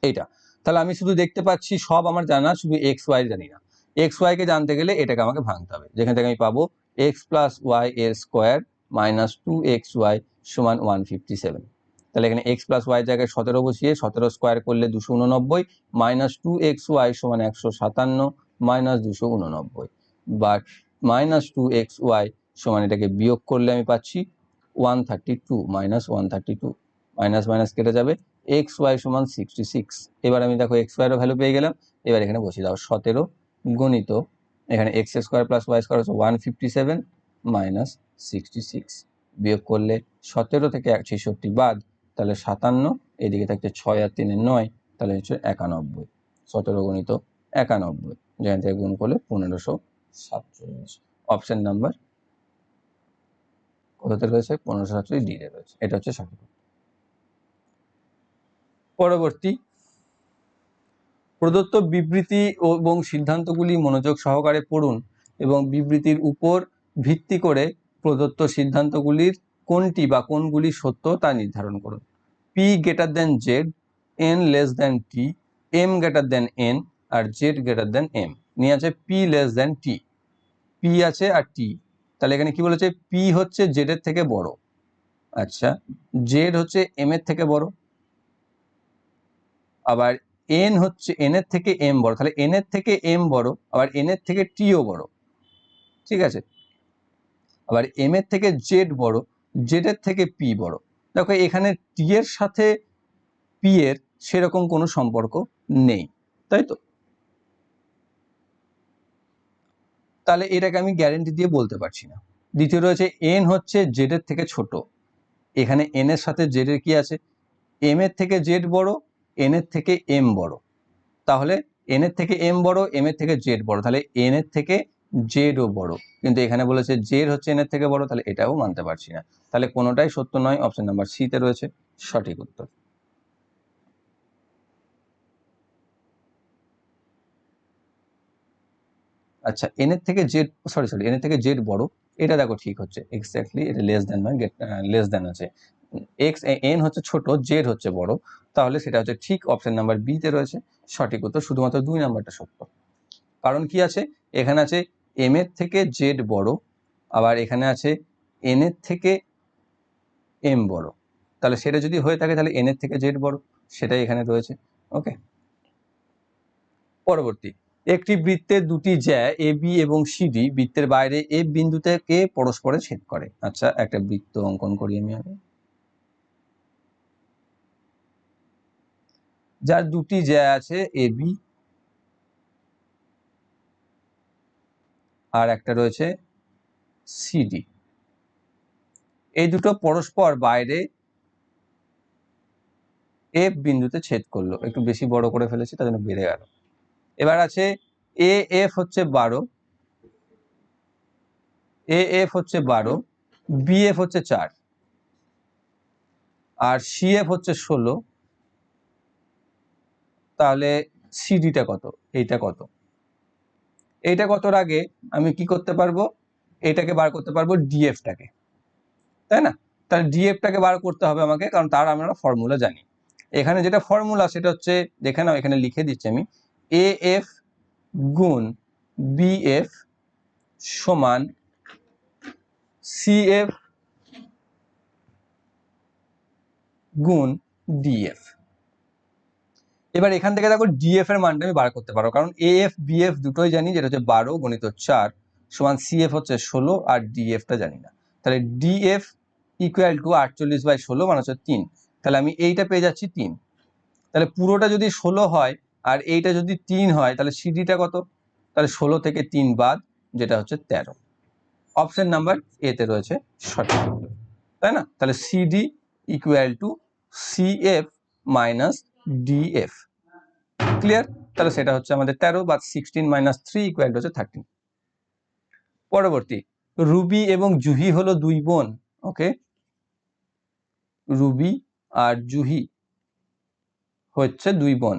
এইটা। তাহলে আমি শুধু দেখতে পাচ্ছি সব আমার জানা, শুধু এক্স ওয়াই জানি না। এক্স ওয়াই কে জানতে গেলে এটাকে আমাকে ভাঙতে হবে, যেখান থেকে আমি পাবো এক্স প্লাস ওয়াই এর স্কোয়ার মাইনাস 2xy সমান 157। তাহলে এখানে এক্স প্লাস ওয়াই জায়গায় 17 বসিয়ে 17 স্কোয়ার করলে 289, মাইনাস 2xy সমান 157 মাইনাস 289, বাট মাইনাস 2xy সমান এটাকে বিয়োগ করলে আমি পাচ্ছি 132, মাইনাস 132, মাইনাস মাইনাস কেটে যাবে, এক্স ওয়াই সমান 66। এবার আমি দেখো এক্স ওয়াইয়ের ভ্যালু পেয়ে গেলাম। এবার এখানে বসিয়ে দাও 17 গণিত এখানে X square plus Y square হচ্ছে 157 মাইনাস 66, বিয়োগ করলে 17 থেকে 66 বাদ, তাহলে 57, এদিকে থাকছে 6 আর 3 9, তাহলে হচ্ছে 91। 17 গণিত 91, যেখান থেকে গুণ করলে 1547। অপশন নাম্বার কোথাতে রয়েছে? 1547 ডি তে রয়েছে। এটা হচ্ছে সঠিক। পরবর্তী, প্রদত্ত বিবৃতি এবং সিদ্ধান্তগুলি মনোযোগ সহকারে পড়ুন এবং বিবৃতির উপর ভিত্তি করে প্রদত্ত সিদ্ধান্তগুলির কোনটি বা কোনগুলি সত্য তা নির্ধারণ করুন। P greater than Z, N less than T, M greater than N আর জেড গ্রেটার দেন এম। নিয়ে আছে P less than T, P আছে আর টি। তাহলে এখানে কি বলেছে? পি হচ্ছে জেড এর থেকে বড়, আচ্ছা, জেড হচ্ছে এম এর থেকে বড়, আবার এন হচ্ছে এন এর থেকে এম বড়, তাহলে এন এর থেকে এম বড়, আবার এন এর থেকে টিও বড়, ঠিক আছে। আবার এম এর থেকে জেড বড়, জেড এর থেকে পি বড়। দেখো এখানে টি এর সাথে পি এর সেরকম কোনো সম্পর্ক নেই, তাই তো? তাহলে এটাকে আমি গ্যারেন্টি দিয়ে বলতে পারছি না। দ্বিতীয় রয়েছে এন হচ্ছে জেড এর থেকে ছোট, এখানে এন এর সাথে জেড এর কি আছে? এম এর থেকে জেড বড়, এন এর থেকে এম বড়, তাহলে এন এর থেকে এম বড়, এম এর থেকে জেড বড়, তাহলে এন এর থেকে জেডও বড়, কিন্তু এখানে বলেছে জেড হচ্ছে এন এর থেকে বড়, তাহলে এটাও মানতে পারছি না। তাহলে কোনোটাই সত্য নয়, অপশন নাম্বার সি তে রয়েছে সঠিক উত্তর। আচ্ছা, এন এর থেকে জেড, এন এর থেকে জেড বড়, এটা দেখো ঠিক হচ্ছে, এক্স্যাক্টলি এটা লেস দেন নয়, লেস দেন আছে। এক্স এন হচ্ছে ছোট, জেড হচ্ছে বড়, তাহলে সেটা হচ্ছে ঠিক, অপশন নাম্বার বি তে রয়েছে সঠিক উত্তর। শুধুমাত্র 2 নাম্বারটা সত্য। কারণ কি আছে? এখানে আছে এম এর থেকে জেড বড়, আবার এখানে আছে এন এর থেকে এম বড়, তাহলে সেটা যদি হয়ে থাকে তাহলে এন এর থেকে জেড বড়, সেটাই এখানে রয়েছে। ওকে, পরবর্তী, একটি বৃত্তের দুটি জ্যা এ বি এবং সিডি বৃত্তের বাইরে এ বিন্দুতে কে পরস্পরে ছেদ করে। আচ্ছা, একটা বৃত্ত অঙ্কন করি আমি আগে, যার দুটি জ্যা আছে এ বি আর একটা রয়েছে সিডি, এই দুটো পরস্পর বাইরে এফ বিন্দুতে ছেদ করলো। একটু বেশি বড় করে ফেলেছি, তার জন্য বেড়ে গেল। এবার আছে এ এফ হচ্ছে 12, এ এফ হচ্ছে 12, বিএফ হচ্ছে 4, আর সিএফ হচ্ছে 16, তাহলে সিডিটা কত, এইটা কত? এইটা কতর আগে আমি কি করতে পারবো, এটাকে বার করতে পারবো ডিএফটাকে, তাই না? তাহলে ডিএফটাকে বার করতে হবে আমাকে, কারণ তার আমরা ফর্মুলা জানি। এখানে যেটা ফর্মুলা সেটা হচ্ছে, দেখে নাও এখানে লিখে দিচ্ছি আমি, এ এফ গুণ বিএফ সমান সিএফ গুণ ডিএফ। এবার এখান থেকে দেখো ডিএফ এর মানটা আমি বার করতে পারো, কারণ এএফ বিএফ দুটোই জানি, যেটা হচ্ছে 12 গুণিত 4 সমান সিএফ হচ্ছে 16, আর ডিএফটা জানি না। তাহলে ডিএফ ইকুয়াল টু 48/16 মানে হচ্ছে 3। তাহলে আমি এইটা পেয়ে যাচ্ছি 3। তাহলে পুরোটা যদি 16 হয় আর এইটা যদি 3 হয়, তাহলে সিডিটা কত? তাহলে 16 থেকে 3 বাদ, যেটা হচ্ছে 13। অপশন নাম্বার এতে রয়েছে সঠিক, তাই না? তাহলে CD equal to CF minus DF. Clear? তাহলে সেটা হচ্ছে আমাদের 13, বা 16 মাইনাস 3 ইকুয়াল টু হচ্ছে 13। পরবর্তী, রুবি এবং জুহি হলো 2 বোন। ওকে, রুবি আর জুহি হচ্ছে 2 বোন।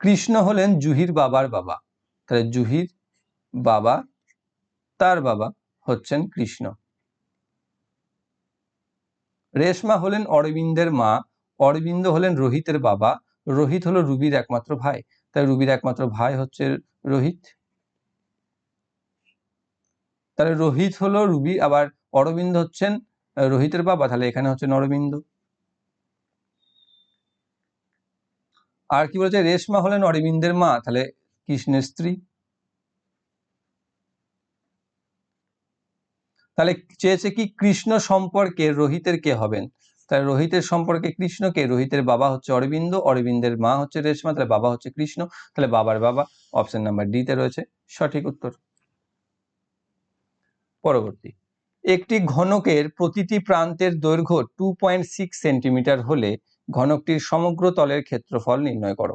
কৃষ্ণ হলেন জুহির বাবার বাবা, তাহলে জুহির বাবা, তার বাবা হচ্ছেন কৃষ্ণ। রেশমা হলেন অরবিন্দের মা, অরবিন্দ হলেন রোহিতের বাবা, রোহিত হলো রুবির একমাত্র ভাই, তাই রুবির একমাত্র ভাই হচ্ছে রোহিত। তাহলে রোহিত হলো রুবি, আবার অরবিন্দ হচ্ছেন রোহিতের বাবা, তাহলে এখানে হচ্ছেন অরবিন্দ। আর কি বলছে, রেশমা হলেন অরবিন্দের মা, তাহলে কৃষ্ণের স্ত্রী। তাহলে চেয়েছে কি কৃষ্ণ সম্পর্কে রোহিতের কে হবেন, তাহলে রোহিতের সম্পর্কে কৃষ্ণকে, রোহিতের বাবা হচ্ছে অরবিন্দ, অরবিন্দের মা হচ্ছে রেশমা, তাহলে বাবা হচ্ছে কৃষ্ণ, তাহলে বাবার বাবা। অপশন নাম্বার ডি তে রয়েছে সঠিক উত্তর। পরবর্তী, একটি ঘনকের প্রতিটি প্রান্তের দৈর্ঘ্য 2.6 সেন্টিমিটার হলে ঘনকটির সমগ্র তলের ক্ষেত্রফল নির্ণয় করো।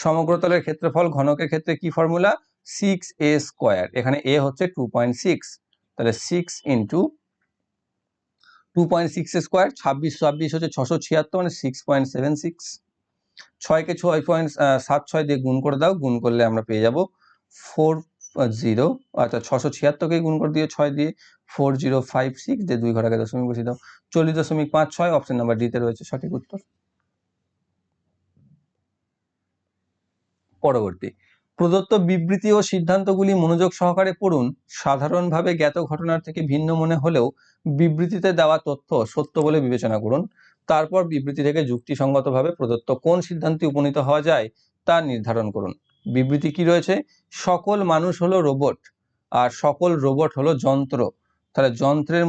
সমগ্র তলের ক্ষেত্রফল ঘনকের ক্ষেত্রে কি ফর্মুলা, 6a²। এখানে a হচ্ছে 2.6, তাহলে 6 ইন্টু 2.6 স্কোয়ার, 26 হচ্ছে 676, মানে 6.76। 6কে 6.76 দিয়ে গুণ করে দাও, গুণ করলে আমরা পেয়ে যাব 40, অর্থাৎ 676কে গুণ করে দিয়ে 6 দিয়ে 4056 দিয়ে 2 ঘর আগে দশমিক বসিয়ে দাও, 40.56। অপশন নাম্বার ডি তে রয়েছে সঠিক উত্তর। পরবর্তী, প্রদত্ত বিবৃতি ও সিদ্ধান্তগুলি মনোযোগ সহকারে পড়ুন। সাধারণভাবে জ্ঞাত ঘটনার থেকে ভিন্ন মনে হলেও বিবৃতিতে দেওয়া তথ্য সত্য বলে বিবেচনা করুন। তারপর বিবৃতি থেকে যুক্তিসঙ্গতভাবে প্রদত্ত কোন সিদ্ধান্তে উপনীত হওয়া যায় তা নির্ধারণ করুন। বিবৃতি কি রয়েছে, সকল মানুষ হলো রোবট, আর সকল রোবট হলো যন্ত্র। তাহলে যন্ত্রের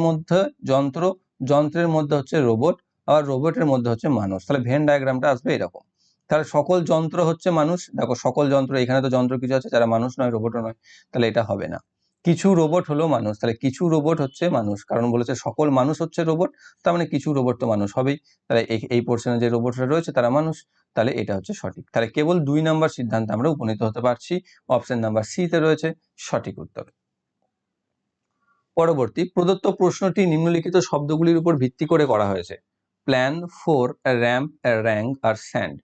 মধ্যে হচ্ছে রোবট, আবার রোবটের মধ্যে হচ্ছে মানুষ। তাহলে ভেন ডায়াগ্রামটা আসবে এরকম। তাহলে সকল যন্ত্র হচ্ছে মানুষ, দেখো সকল যন্ত্র, এখানে তো যন্ত্র কিছু আছে যারা মানুষ নয়, রোবটও নয়, তাহলে এটা হবে না। কিছু রোবট হলো মানুষ, তাহলে কিছু রোবট হচ্ছে মানুষ, কারণ বলেছে সকল মানুষ হচ্ছে রোবট, তার মানে কিছু রোবট তো মানুষ হবেই। তাহলে এই পোর্শনে যে রোবটরা রয়েছে তারা মানুষ, তাহলে এটা হচ্ছে সঠিক। তাহলে কেবল 2 নম্বর সিদ্ধান্তে আমরা উপনীত হতে পারছি। অপশন নাম্বার সি তে রয়েছে সঠিক উত্তর। পরবর্তী, প্রদত্ত প্রশ্নটি নিম্নলিখিত শব্দগুলির উপর ভিত্তি করে করা হয়েছে। প্ল্যান, ফোর, র্যাম্প, র্যাঙ্ক আর স্যান্ড।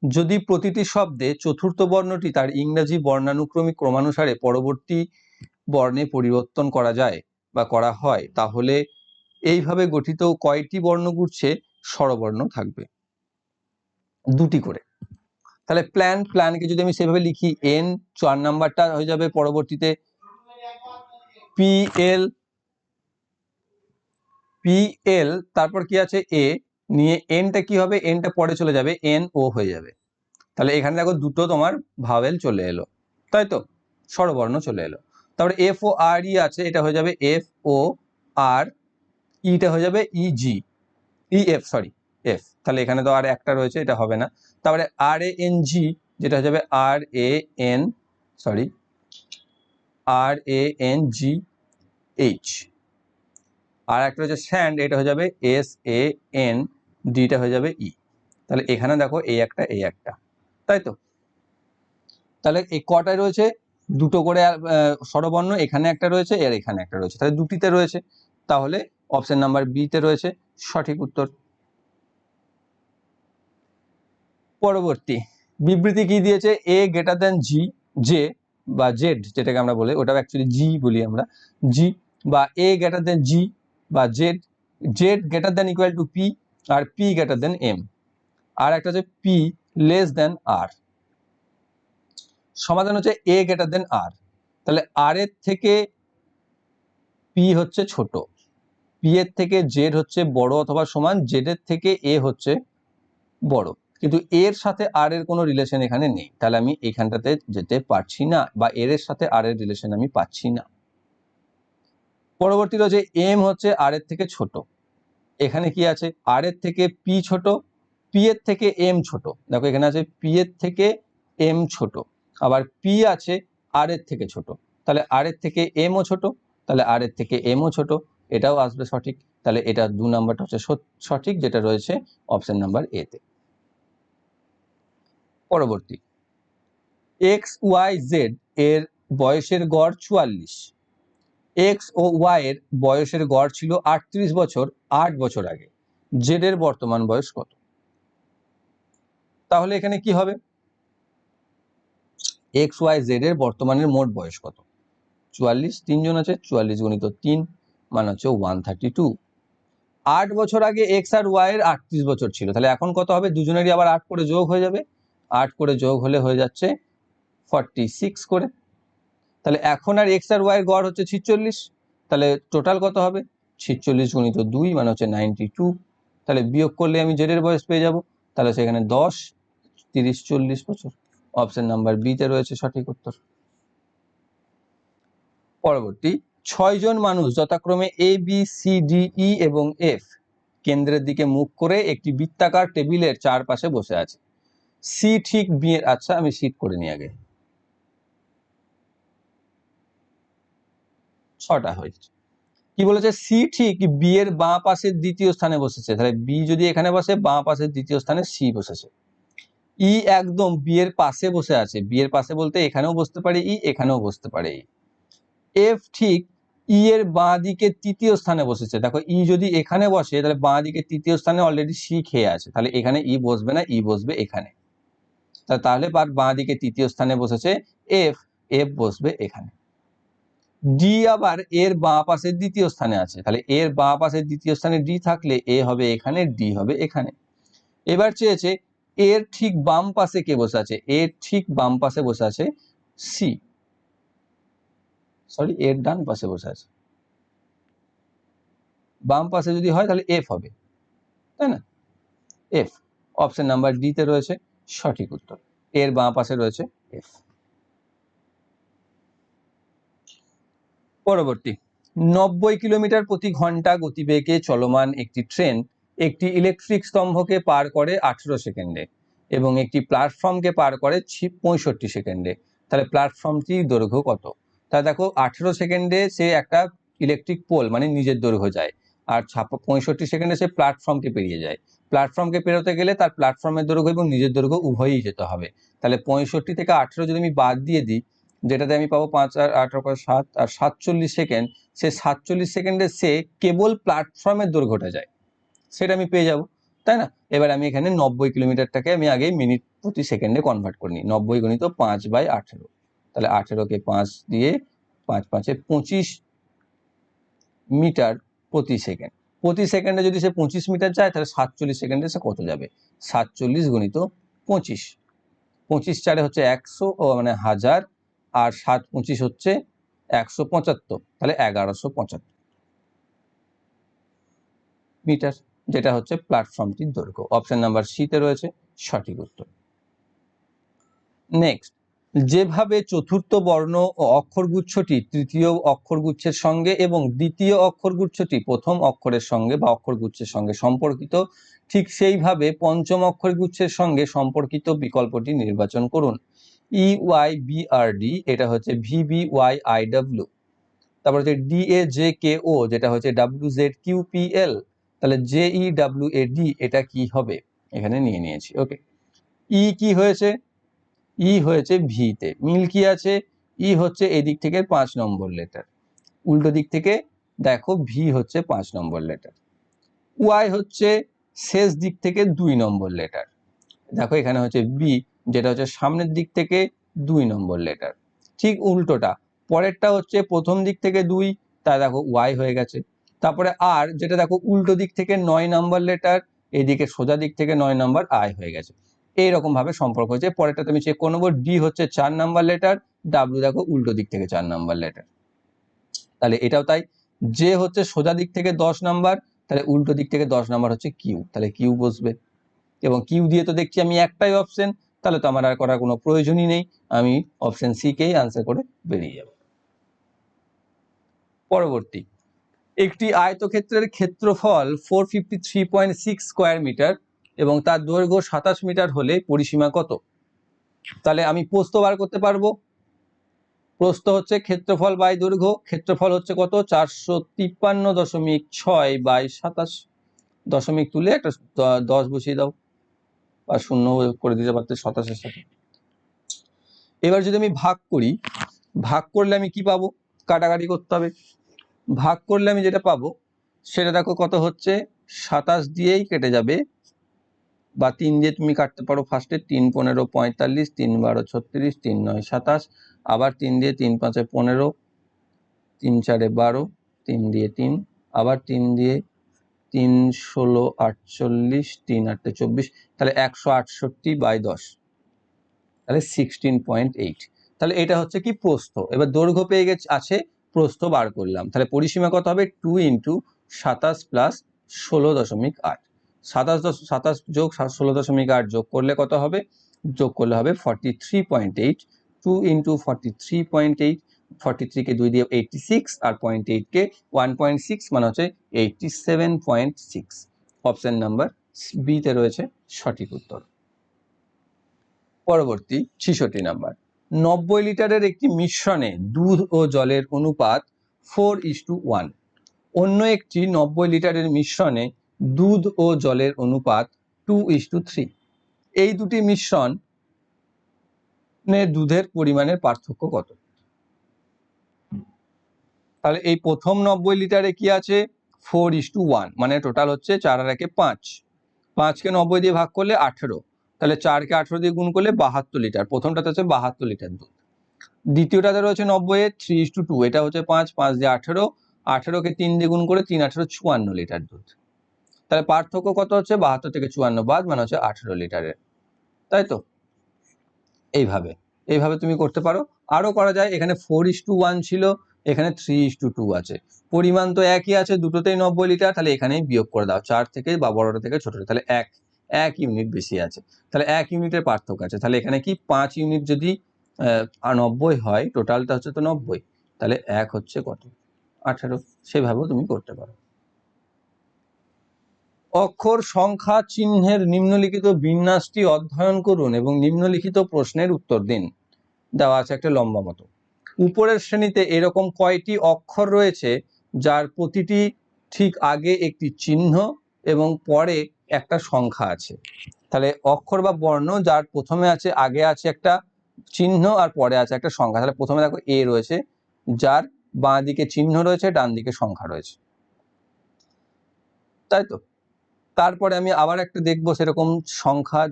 যদি প্রতিটি শব্দে চতুর্থ বর্ণটি তার ইংরেজি বর্ণানুক্রমিক ক্রমানুসারে পরবর্তী বর্ণে পরিবর্তন করা যায় বা করা হয়, তাহলে এইভাবে গঠিত কয়টি বর্ণগুচ্ছে স্বরবর্ণ থাকবে? 2টি করে। তাহলে প্ল্যানকে যদি আমি সেভাবে লিখি, এন 4 নাম্বারটা হয়ে যাবে পরবর্তীতে পিএল, তারপর কি আছে এ, নিয়ে এনটা কি হবে, এনটা পরে চলে যাবে, এন ও হয়ে যাবে। তাহলে এখানে দেখো দুটো তোমার ভাওয়েল চলে এলো, তাই তো, স্বরবর্ণ চলে এলো। তারপরে এফ ও আর ই আছে, এটা হয়ে যাবে এফ ও আর, ইটা হয়ে যাবে easy, E F, sorry F. তাহলে এখানে তো আর একটা রয়েছে, এটা হবে না। তারপরে আর এ এন জি, যেটা হয়ে যাবে R A N, sorry R A N G H. আর একটা হচ্ছে স্যান্ড, এটা হয়ে যাবে এস এ এন, ডিটা হয়ে যাবে ই। তাহলে এখানে দেখো এই একটা, তাই তো। তাহলে এই কটায় রয়েছে, দুটো করে স্বরবর্ণ এখানে একটা রয়েছে, এর এখানে একটা রয়েছে, তাহলে দুটিতে রয়েছে, তাহলে অপশন নাম্বার বি তে রয়েছে সঠিক উত্তর। পরবর্তী বিবৃতি কি দিয়েছে, এ গ্রেটার দেন জি, জে বা জেড যেটাকে আমরা বলি, ওটা অ্যাকচুয়ালি জি বলি আমরা, জি বা এ গ্রেটার দেন জি বা Z, Z greater than equal to P, আর পি গ্রেটার দেন এম, আর একটা হচ্ছে পি লেস দেন আর। সমাধান হচ্ছে এ গ্রেটার দেন আর, তাহলে আর এর থেকে পি হচ্ছে ছোট, পি এর থেকে জেড হচ্ছে বড় অথবা সমান, জেড এর থেকে এ হচ্ছে বড়, কিন্তু এর সাথে আর এর কোনো রিলেশন এখানে নেই, তাহলে আমি এখানটাতে যেতে পারছি না, বা এর সাথে আর এর রিলেশন আমি পাচ্ছি না। পরবর্তী রয়েছে এম হচ্ছে আর এর থেকে ছোট, এখানে কি আছে, আর এর থেকে পি ছোট, পি এর থেকে এম ছোট, দেখো এখানে আছে পি এর থেকে এম ছোট, আবার পি আছে আর এর থেকে ছোট, তাহলে আর এর থেকে এমও ছোট, তাহলে আর এর থেকে এমও ছোট, এটাও আসবে সঠিক, তাহলে এটা 2 নাম্বারটা হচ্ছে সঠিক, যেটা রয়েছে অপশন নাম্বার এ তে। পরবর্তী এক্স ওয়াই জেড এর বয়সের গড় 44, এক্স ও ওয়াই এর বয়সের গড় ছিল 38 বছর 8 বছর আগে, জেড এর বর্তমান বয়স কত? তাহলে এখানে কি হবে, এক্স ওয়াই জেড এর বর্তমানের মোট বয়স কত? 44, তিনজন আছে, 44 গুণিত 3 মানে হচ্ছে 132। 8 বছর আগে এক্স আর ওয়াই এর 38 বছর ছিল, তাহলে এখন কত হবে, দুজনেরই আবার 8 করে যোগ হয়ে যাবে, 8 করে যোগ হলে হয়ে যাচ্ছে 46 করে, তাহলে এখন আর এক্স আর ওয়াই এর গড় হচ্ছে 46, তাহলে টোটাল কত হবে, 46 গুণিত 2 মানে হচ্ছে 92, তাহলে বিয়োগ করলে আমি জেড এর বয়স পেয়ে যাব, তাহলে সেখানে 10, 30, 40 বছর, অপশন নাম্বার বি তে রয়েছে সঠিক উত্তর। পরবর্তী 6 জন মানুষ যথাক্রমে এ বি সি ডি ই এবং এফ কেন্দ্রের দিকে মুখ করে একটি বৃত্তাকার টেবিলের চারপাশে বসে আছে, সি ঠিক বি এর, আচ্ছা আমি শিট করে নিই আগে, 6টা হয়েছে, কি বলেছে, সি ঠিক বি এর বাঁ পাশের দ্বিতীয় স্থানে বসেছে, তাহলে বি যদি এখানে বসে, বাঁ পাশের দ্বিতীয় স্থানে সি বসেছে, ই একদম বি এর পাশে বসে আছে, বি এর পাশে বলতে এখানেও বসতে পারে ই, এখানেও বসতে পারে ই, এফ ঠিক ই এর বাঁ দিকে তৃতীয় স্থানে বসেছে, দেখো ই যদি এখানে বসে তাহলে বাঁ দিকে তৃতীয় স্থানে অলরেডি সি খেয়ে আছে, তাহলে এখানে ই বসবে না, ই বসবে এখানে, তাহলে বাঁ দিকে তৃতীয় স্থানে বসেছে এফ, এফ বসবে এখানে। ডি আবার এর বাঁ পাশের দ্বিতীয় স্থানে আছে, তাহলে এর বাঁ পাশের দ্বিতীয় স্থানে ডি থাকলে এ হবে এখানে, ডি হবে এখানে। এবার চেয়েছে এর ঠিক বাম পাশে কে বসে আছে, এর ঠিক বাম পাশে বসে আছে সি, সরি এর ডান পাশে বসে আছে, বাম পাশে যদি হয় তাহলে এফ হবে, তাই না, এফ, অপশন নাম্বার ডি তে রয়েছে সঠিক উত্তর, এর বাঁ পাশে রয়েছে এফ। পরবর্তী 90 কিলোমিটার প্রতি ঘন্টা গতিবেগে চলমান একটি ট্রেন একটি ইলেকট্রিক স্তম্ভকে পার করে 18 সেকেন্ডে এবং একটি প্ল্যাটফর্মকে পার করে 65 সেকেন্ডে, তাহলে প্ল্যাটফর্মটির দৈর্ঘ্য কত? তাহলে দেখো 18 সেকেন্ডে সে একটা ইলেকট্রিক পোল মানে নিজের দৈর্ঘ্য যায়, আর 65 সেকেন্ডে সে প্ল্যাটফর্মকে পেরিয়ে যায়, প্ল্যাটফর্মকে পেরোতে গেলে তার প্ল্যাটফর্মের দৈর্ঘ্য এবং নিজের দৈর্ঘ্য উভয়ই যেতে হবে, তাহলে 65 থেকে 18 যদি আমি বাদ দিয়ে দিই, যেটাতে আমি পাবো 5 আর 8 আর 7 আর 47 সেকেন্ড, সে 47 সেকেন্ডে সে কেবল প্ল্যাটফর্মের দৈর্ঘ্যটা যায়, সেটা আমি পেয়ে যাব, তাই না। এবার আমি এখানে 90 কিলোমিটারটাকে আমি আগে মিনিট প্রতি সেকেন্ডে কনভার্ট করে নিই, 90 গুণিত 5/18, তাহলে 18কে 5 দিয়ে 5 5 25 মিটার প্রতি সেকেন্ড, প্রতি সেকেন্ডে যদি সে 25 মিটার যায় তাহলে 47 সেকেন্ডে সে কত যাবে, 47 গুণিত 25, 25 4 হচ্ছে 100 মানে 1000, আর 7 25 হচ্ছে 175, তাহলে 1175 মিটার, যেটা হচ্ছে প্ল্যাটফর্মটির দৈর্ঘ্য, অপশন নাম্বার সি তে রয়েছে সঠিক উত্তর। নেক্সট, যেভাবে চতুর্থ বর্ণ ও অক্ষরগুচ্ছটি তৃতীয় অক্ষরগুচ্ছের সঙ্গে এবং দ্বিতীয় অক্ষরগুচ্ছটি প্রথম অক্ষরের সঙ্গে বা অক্ষরগুচ্ছের সঙ্গে সম্পর্কিত, ঠিক সেইভাবে পঞ্চম অক্ষরগুচ্ছের সঙ্গে সম্পর্কিত বিকল্পটি নির্বাচন করুন। EYBRD এটা হচ্ছে VBYIW, তারপর হচ্ছে DAJKO যেটা হচ্ছে WZQPL, তাহলে JEWAD এটা কি হবে, এখানে নিয়ে নিয়েছি। ওকে, ই কি হয়েছে, ই হয়েছে ভি তে, মিল কি আছে, ই হচ্ছে এদিক থেকে 5 নম্বর লেটার, উল্টো দিক থেকে দেখো ভি হচ্ছে 5 নম্বর লেটার, ওয়াই হচ্ছে শেষ দিক থেকে 2 নম্বর লেটার, দেখো এখানে হচ্ছে বি যেটা হচ্ছে সামনের দিক থেকে 2 নম্বর লেটার, ঠিক উল্টোটা পরেরটা হচ্ছে প্রথম দিক থেকে 2, তাই দেখো ওয়াই হয়ে গেছে। তারপরে আর যেটা দেখো উল্টো দিক থেকে 9 নম্বর লেটার, এদিকে সোজা দিক থেকে 9 নম্বর আই হয়ে গেছে। এইরকম ভাবে সম্পর্ক হচ্ছে। পরেরটা তুমি চেক করে নেবো, ডি হচ্ছে 4 নম্বর লেটার, ডাব্লিউ দেখো উল্টো দিক থেকে 4 নম্বর লেটার, তাহলে এটাও তাই। জে হচ্ছে সোজা দিক থেকে 10 নাম্বার, তাহলে উল্টো দিক থেকে 10 নাম্বার হচ্ছে কিউ, তাহলে কিউ বসবে। এবং কিউ দিয়ে তো দেখছি আমি একটাই অপশন, তাহলে তো আমার আর করার কোনো প্রয়োজনই নেই, আমি অপশন সি কেই আনসার করে বেরিয়ে যাব। পরবর্তী, একটি আয়তক্ষেত্রের ক্ষেত্রফল 453.6 স্কয়ার মিটার এবং তার দৈর্ঘ্য 27 মিটার হলে পরিসীমা কত? তাহলে আমি প্রস্থ বার করতে পারবো। প্রস্থ হচ্ছে ক্ষেত্রফল বাই দৈর্ঘ্য, ক্ষেত্রফল হচ্ছে কত? 453.6 বাই 27, দশমিক তুলে একটা 10 বসিয়ে দাও, বা 0 করে দিতে পারতে 27-এর সাথে। এবার যদি আমি ভাগ করি, ভাগ করলে আমি কি পাবো? কাটাকাটি করতে হবে। ভাগ করলে আমি যেটা পাবো সেটা দেখো কত হচ্ছে, 27 দিয়েই কেটে যাবে, বা 3 দিয়ে তুমি কাটতে পারো ফার্স্টে, 3 15 45, 3 12 36, 3 9 27, আবার 3 দিয়ে 3 5 15, 3 4 12, 3 দিয়ে 3, আবার 3 দিয়ে 3 16 48, 3 8 24, তাহলে 168 বাই 10, তাহলে 16.8। তাহলে এটা হচ্ছে কি প্রস্থ। এবার দৈর্ঘ্য পেয়ে গেছে আছে, প্রস্থ বার করলাম, তাহলে পরিসীমা কত হবে? 2 × 27 প্লাস 16.8, 27 যোগ 16.8 যোগ করলে কত হবে? যোগ করলে হবে 43.8, 2 × 43.8, 43 কে 2 দিয়ে 86, আর 0.8 কে 1.6, মানে হচ্ছে 87.6। অপশন নাম্বার বি তে রয়েছে সঠিক উত্তর। পরবর্তী 66 নাম্বার, 90 লিটারের একটি মিশ্রণে দুধ ও জলের অনুপাত 4:1, অন্য একটি 90 লিটারের মিশ্রণে দুধ ও জলের অনুপাত 2:3, এই দুটি মিশ্রণে দুধের পরিমাণের পার্থক্য কত? তাহলে এই প্রথম 90 লিটারে কি আছে? 4:1, মানে টোটাল হচ্ছে 4 আর 1 5, 5কে 90 দিয়ে ভাগ করলে 18, তাহলে 4কে 18 দিয়ে গুণ করলে 72 লিটার, প্রথমটাতে হচ্ছে 72 লিটার দুধ। দ্বিতীয়টাতে রয়েছে 90 এ 3:2, এটা হচ্ছে 5, 5 দিয়ে 18, 18কে 3 দিয়ে গুণ করে 3 18 54 লিটার দুধ। তাহলে পার্থক্য কত হচ্ছে? 72 থেকে 54 বাদ, মানে হচ্ছে 18 লিটারের, তাই তো? এইভাবে তুমি করতে পারো। আরো করা যায়, এখানে 4:1 ছিল, এখানে 3:2 আছে, পরিমাণ তো একই আছে, দুটোতেই 90 লিটার, তাহলে এখানেই বিয়োগ করে দাও, 4 থেকে বা বড়টা থেকে ছোটটা, তাহলে 1 ইউনিট বেশি আছে, তাহলে 1 ইউনিটের পার্থক্য আছে। তাহলে এখানে কি 5 ইউনিট যদি 90 হয়, টোটালটা হচ্ছে তো 90, তাহলে 1 হচ্ছে কত? 18, সেভাবেও তুমি করতে পারো। অক্ষর, সংখ্যা, চিহ্নের নিম্নলিখিত বিন্যাসটি অধ্যয়ন করুন এবং নিম্নলিখিত প্রশ্নের উত্তর দিন। দেওয়া আছে একটা লম্বা মতো। উপরের শ্রেণীতে এরকম কয়টি অক্ষর রয়েছে যার প্রতিটি ঠিক আগে একটি চিহ্ন এবং পরে একটা সংখ্যা আছে? তাহলে অক্ষর বা বর্ণ যার প্রথমে আছে, আগে আছে একটা চিহ্ন আর পরে আছে একটা সংখ্যা। তাহলে প্রথমে দেখো এ রয়েছে, যার বাঁ দিকে চিহ্ন রয়েছে, ডান দিকে সংখ্যা রয়েছে, তাই তো? তারপরে আমি আবার একটা দেখবো সেরকম সংখ্যা,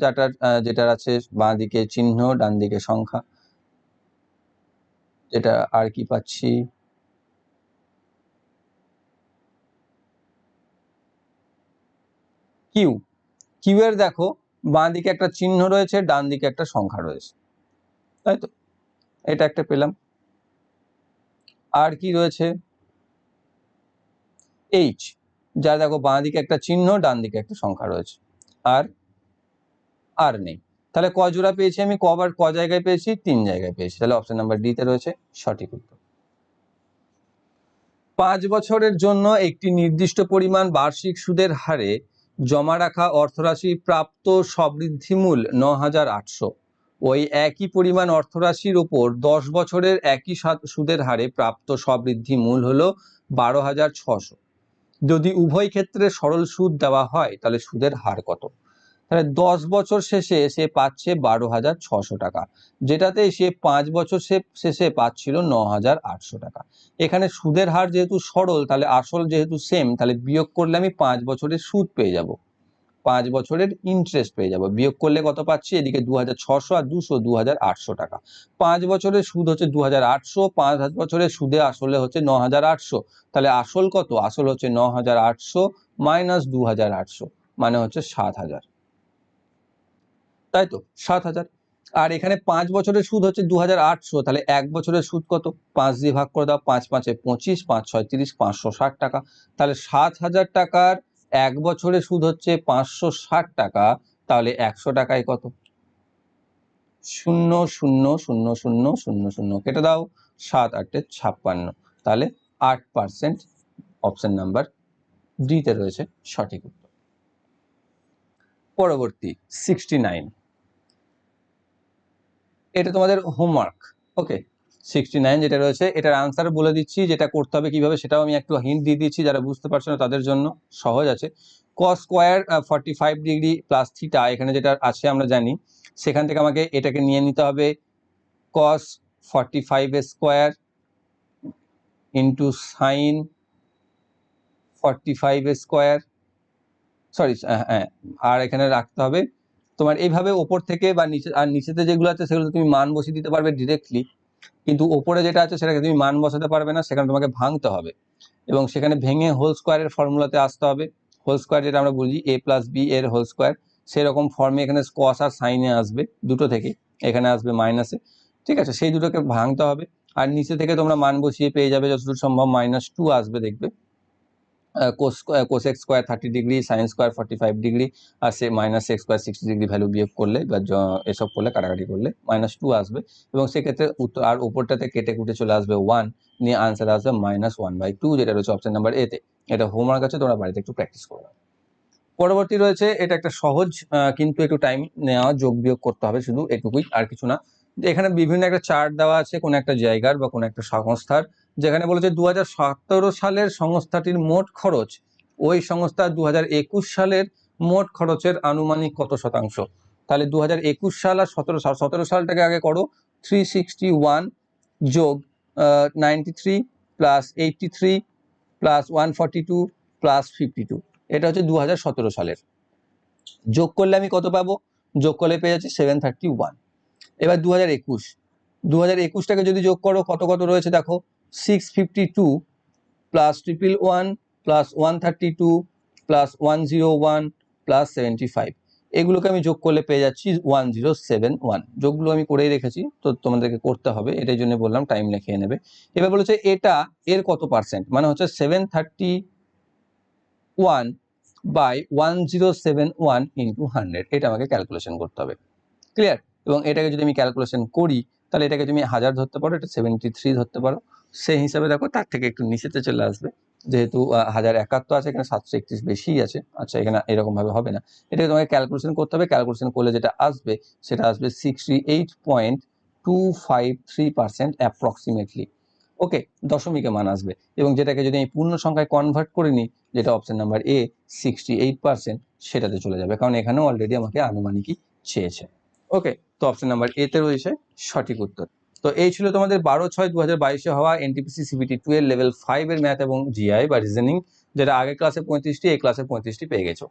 যেটার আছে বাঁ দিকে চিহ্ন, ডান দিকে সংখ্যা, যেটা আর কি পাচ্ছি, কিউ। কিউ এর দেখো বাঁ দিকে একটা চিহ্ন রয়েছে, ডান দিকে একটা সংখ্যা রয়েছে, তাই তো? এটা একটা পেলাম। আর কি রয়েছে? এইচ, যা দেখো বাঁ দিকে একটা চিহ্ন, ডান দিকে একটা সংখ্যা রয়েছে, আর নেই। তাহলে ক জোড়া পেয়েছি আমি? ক জায়গায় পেয়েছি? 3 জায়গায় পেয়েছি, তাহলে অপশন নাম্বার ডি তে রয়েছে সঠিক উত্তর। 5 বছরের জন্য একটি নির্দিষ্ট পরিমাণ বার্ষিক সুদের হারে জমা রাখা অর্থরাশি প্রাপ্ত সবৃদ্ধিমূল 9,800, ওই একই পরিমাণ অর্থরাশির ওপর 10 বছরের একই সুদের হারে প্রাপ্ত সবৃদ্ধি মূল হলো 12,600। যদি উভয় ক্ষেত্রে সরল সুদ দেওয়া হয় তাহলে সুদের হার কত? তাহলে 10 বছর শেষে সে পাচ্ছে 12,600 টাকা, যেটাতে সে 5 বছর শেষে পাচ্ছিল 9,800 টাকা। এখানে সুদের হার যেহেতু সরল, তাহলে আসল যেহেতু সেম, তাহলে বিয়োগ করলে আমি 5 বছরের সুদ পেয়ে যাব, 5 বছরের ইন্টারেস্ট পেয়ে যাব। বিয়োগ করলে কত পাচ্ছি, এদিকে 2,600 আর 200 2,800 টাকা। 5 বছরের সুদ হচ্ছে 2,800, 5 বছরের সুদে আসলে হচ্ছে 9,800। তাহলে আসল কত, আসল হচ্ছে 9,800 মাইনাস 2,800, মানে হচ্ছে 7,000, তাই তো 7,000। আর এখানে 5 বছরের সুদ হচ্ছে 2,800, তাহলে 1 বছরের সুদ কত, 5 দিয়ে ভাগ করে দাও, 5 5 25, 5 6 30, 560 টাকা। তাহলে 7,000 টাকার 1 বছরের সুদ হচ্ছে 560 টাকা, তাহলে 100 টাকায় কত, 0 0 0 0 0 0 কেটে দাও, 7 8 56, তাহলে 8%। অপশন নাম্বার ডি তে রয়েছে সঠিক উত্তর। পরবর্তী 69, এটা তোমাদের হোমওয়ার্ক। ওকে, 69 যেটা রয়েছে এটার আনসার বলে দিচ্ছি, যেটা করতে হবে কিভাবে সেটাও আমি একটু হিন্ট দিয়ে দিচ্ছি, যারা বুঝতে পারছো না তাদের জন্য সহজ আছে। cos square 45 degree plus theta, এখানে যেটা আছে আমরা জানি, সেখান থেকে আমাকে এটাকে নিয়ে নিতে হবে cos 45 square into sign 45 square, sorry হ্যাঁ, আর এখানে রাখতে হবে তোমার এইভাবে ওপর থেকে বা নিচে, আর নিচেতে যেগুলো আছে সেগুলো তুমি মান বসিয়ে দিতে পারবে ডিরেক্টলি, কিন্তু ওপরে যেটা আছে সেটাকে তুমি মান বসাতে পারবে না, সেখানে তোমাকে ভাঙতে হবে এবং সেখানে ভেঙে হোল স্কোয়ারের ফর্মুলাতে আসতে হবে। হোল স্কোয়ার যেটা আমরা বলি a প্লাস বি এর হোল স্কোয়ার, সেরকম ফর্মে এখানে কস আর সাইনে আসবে, দুটো থেকে এখানে আসবে মাইনাসে, ঠিক আছে, সেই দুটোকে ভাঙতে হবে। আর নিচে থেকে তোমরা মান বসিয়ে পেয়ে যাবে যতদূর সম্ভব -2 আসবে, দেখবে cosec square 30 degree, sine square 45 degree, আর সে minus x square 60 degree value বিয়োগ করলে বা এসব করলে কাটাকাটি করলে -2 আসবে, এবং সেক্ষেত্রে উত্তর আর উপরটাতে কেটে কুটে চলে আসবে 1, নিয়ে আনসার আসবে -1/2, যেটা রয়েছে অপশন নাম্বার এ তে। এটা হোমওয়ার্ক আছে, তোমরা বাড়িতে একটু প্র্যাকটিস করবে। পরবর্তী রয়েছে, এটা একটা সহজ কিন্তু একটু টাইম নেওয়া, যোগ বিয়োগ করতে হবে শুধু এটুকুই, আর কিছু না। এখানে বিভিন্ন একটা চার্ট দেওয়া আছে কোনো একটা জায়গার বা কোনো একটা সংস্থার, যেখানে বলেছে 2017 সালের সংস্থাটির মোট খরচ ওই সংস্থার 2021 সালের মোট খরচের আনুমানিক কত শতাংশ। তাহলে 2021 সাল আর 17 সালটাকে আগে করো, 361 যোগ 93 প্লাস 83 প্লাস 142 প্লাস 52, এটা হচ্ছে 2017 সালের। যোগ করলে আমি কত পাবো, যোগ করলে পেয়ে যাচ্ছি 731। এবার 2021টাকে যদি যোগ করো, কত কত রয়েছে দেখো, 652 প্লাস 111 প্লাস 132 প্লাস 101 প্লাস 75, এগুলোকে আমি যোগ করলে পেয়ে যাচ্ছি 1071। যোগগুলো আমি করেই রেখেছি, তো তোমাদেরকে করতে হবে, এটার জন্য বললাম টাইম লিখিয়ে নেবে। এবার বলেছে এটা এর কত পার্সেন্ট, মানে হচ্ছে 731 বাই 1071 ইন্টু 100, এটা আমাকে ক্যালকুলেশন করতে হবে। ক্লিয়ার? এবং এটাকে যদি আমি ক্যালকুলেশন করি, তাহলে এটাকে তুমি 1000 ধরতে পারো, এটা 73 ধরতে পারো, সেই হিসাবে দেখো তার থেকে একটু নিচেতে চলে আসবে, যেহেতু 1071 আছে, এখানে 731 বেশিই আছে। আচ্ছা, এখানে এরকম ভাবে হবে না, এটাকে তোমাকে ক্যালকুলেশন করতে হবে। ক্যালকুলেশন করলে যেটা আসবে সেটা আসবে 68.253% অ্যাপ্রক্সিমেটলি। ওকে, দশমিকে মান আসবে, এবং যেটাকে যদি আমি পূর্ণ সংখ্যায় কনভার্ট করে নিই, যেটা অপশন নাম্বার এ 68%, সেটাতে চলে যাবে, কারণ এখানেও অলরেডি আমাকে আনুমানিকই চেয়েছে। ওকে, তো অপশন নাম্বার এ তে রয়েছে সঠিক উত্তর। তো এই ছিল তোমাদের 12/6/2022 হওয়া এনটিপিসি সিবিটি 2 এর লেভেল 5 এর ম্যাথ এবং জিআই বা রিজনিং, যেটা আগের ক্লাসে 35টি, এই ক্লাসে 35টি পেয়ে গেছো।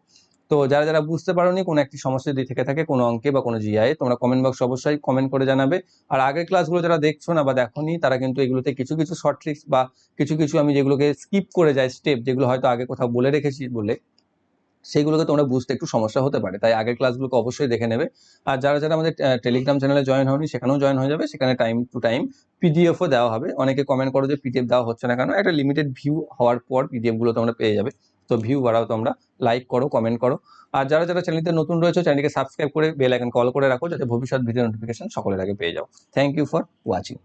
তো যারা যারা বুঝতে পারোনি, কোনো একটি সমস্যা যদি থেকে থাকে কোনো অঙ্কে বা কোনো জিআই, তোমরা কমেন্ট বক্সে অবশ্যই কমেন্ট করে জানাবে। আর আগের ক্লাসগুলো যারা দেখছো না বা দেখোনি, তারা কিন্তু এগুলোতে কিছু কিছু শর্ট ট্রিক্স বা কিছু কিছু আমি যেগুলোকে স্কিপ করে যাই স্টেপ, যেগুলো হয়তো আগে কোথাও বলে রেখেছি বলে, সেইগুলোকে তোমরা বুঝতে একটু সমস্যা হতে পারে, তাই আগের ক্লাসগুলোকে অবশ্যই দেখে নেবে। আর যারা যারা আমাদের টেলিগ্রাম চ্যানেলে জয়েন হয়নি, সেখানেও জয়েন হয়ে যাবে, সেখানে টাইম টু টাইম পিডিএফও দেওয়া হবে। অনেকে কমেন্ট করো যে পিডিএফ দেওয়া হচ্ছে না কেন, একটা লিমিটেড ভিউ হওয়ার পর পিডিএফগুলো তোমরা পেয়ে যাবে। তো ভিউ বাড়াও, তোমরা লাইক করো, কমেন্ট করো। আর যারা যারা চ্যানেলতে নতুন রয়েছে, চ্যানেলকে সাবস্ক্রাইব করে বেল আইকন কল করে রাখো, যাতে ভবিষ্যৎ ভিডিও নোটিফিকেশন সকলের আগে পেয়ে যাও। Thank you for watching.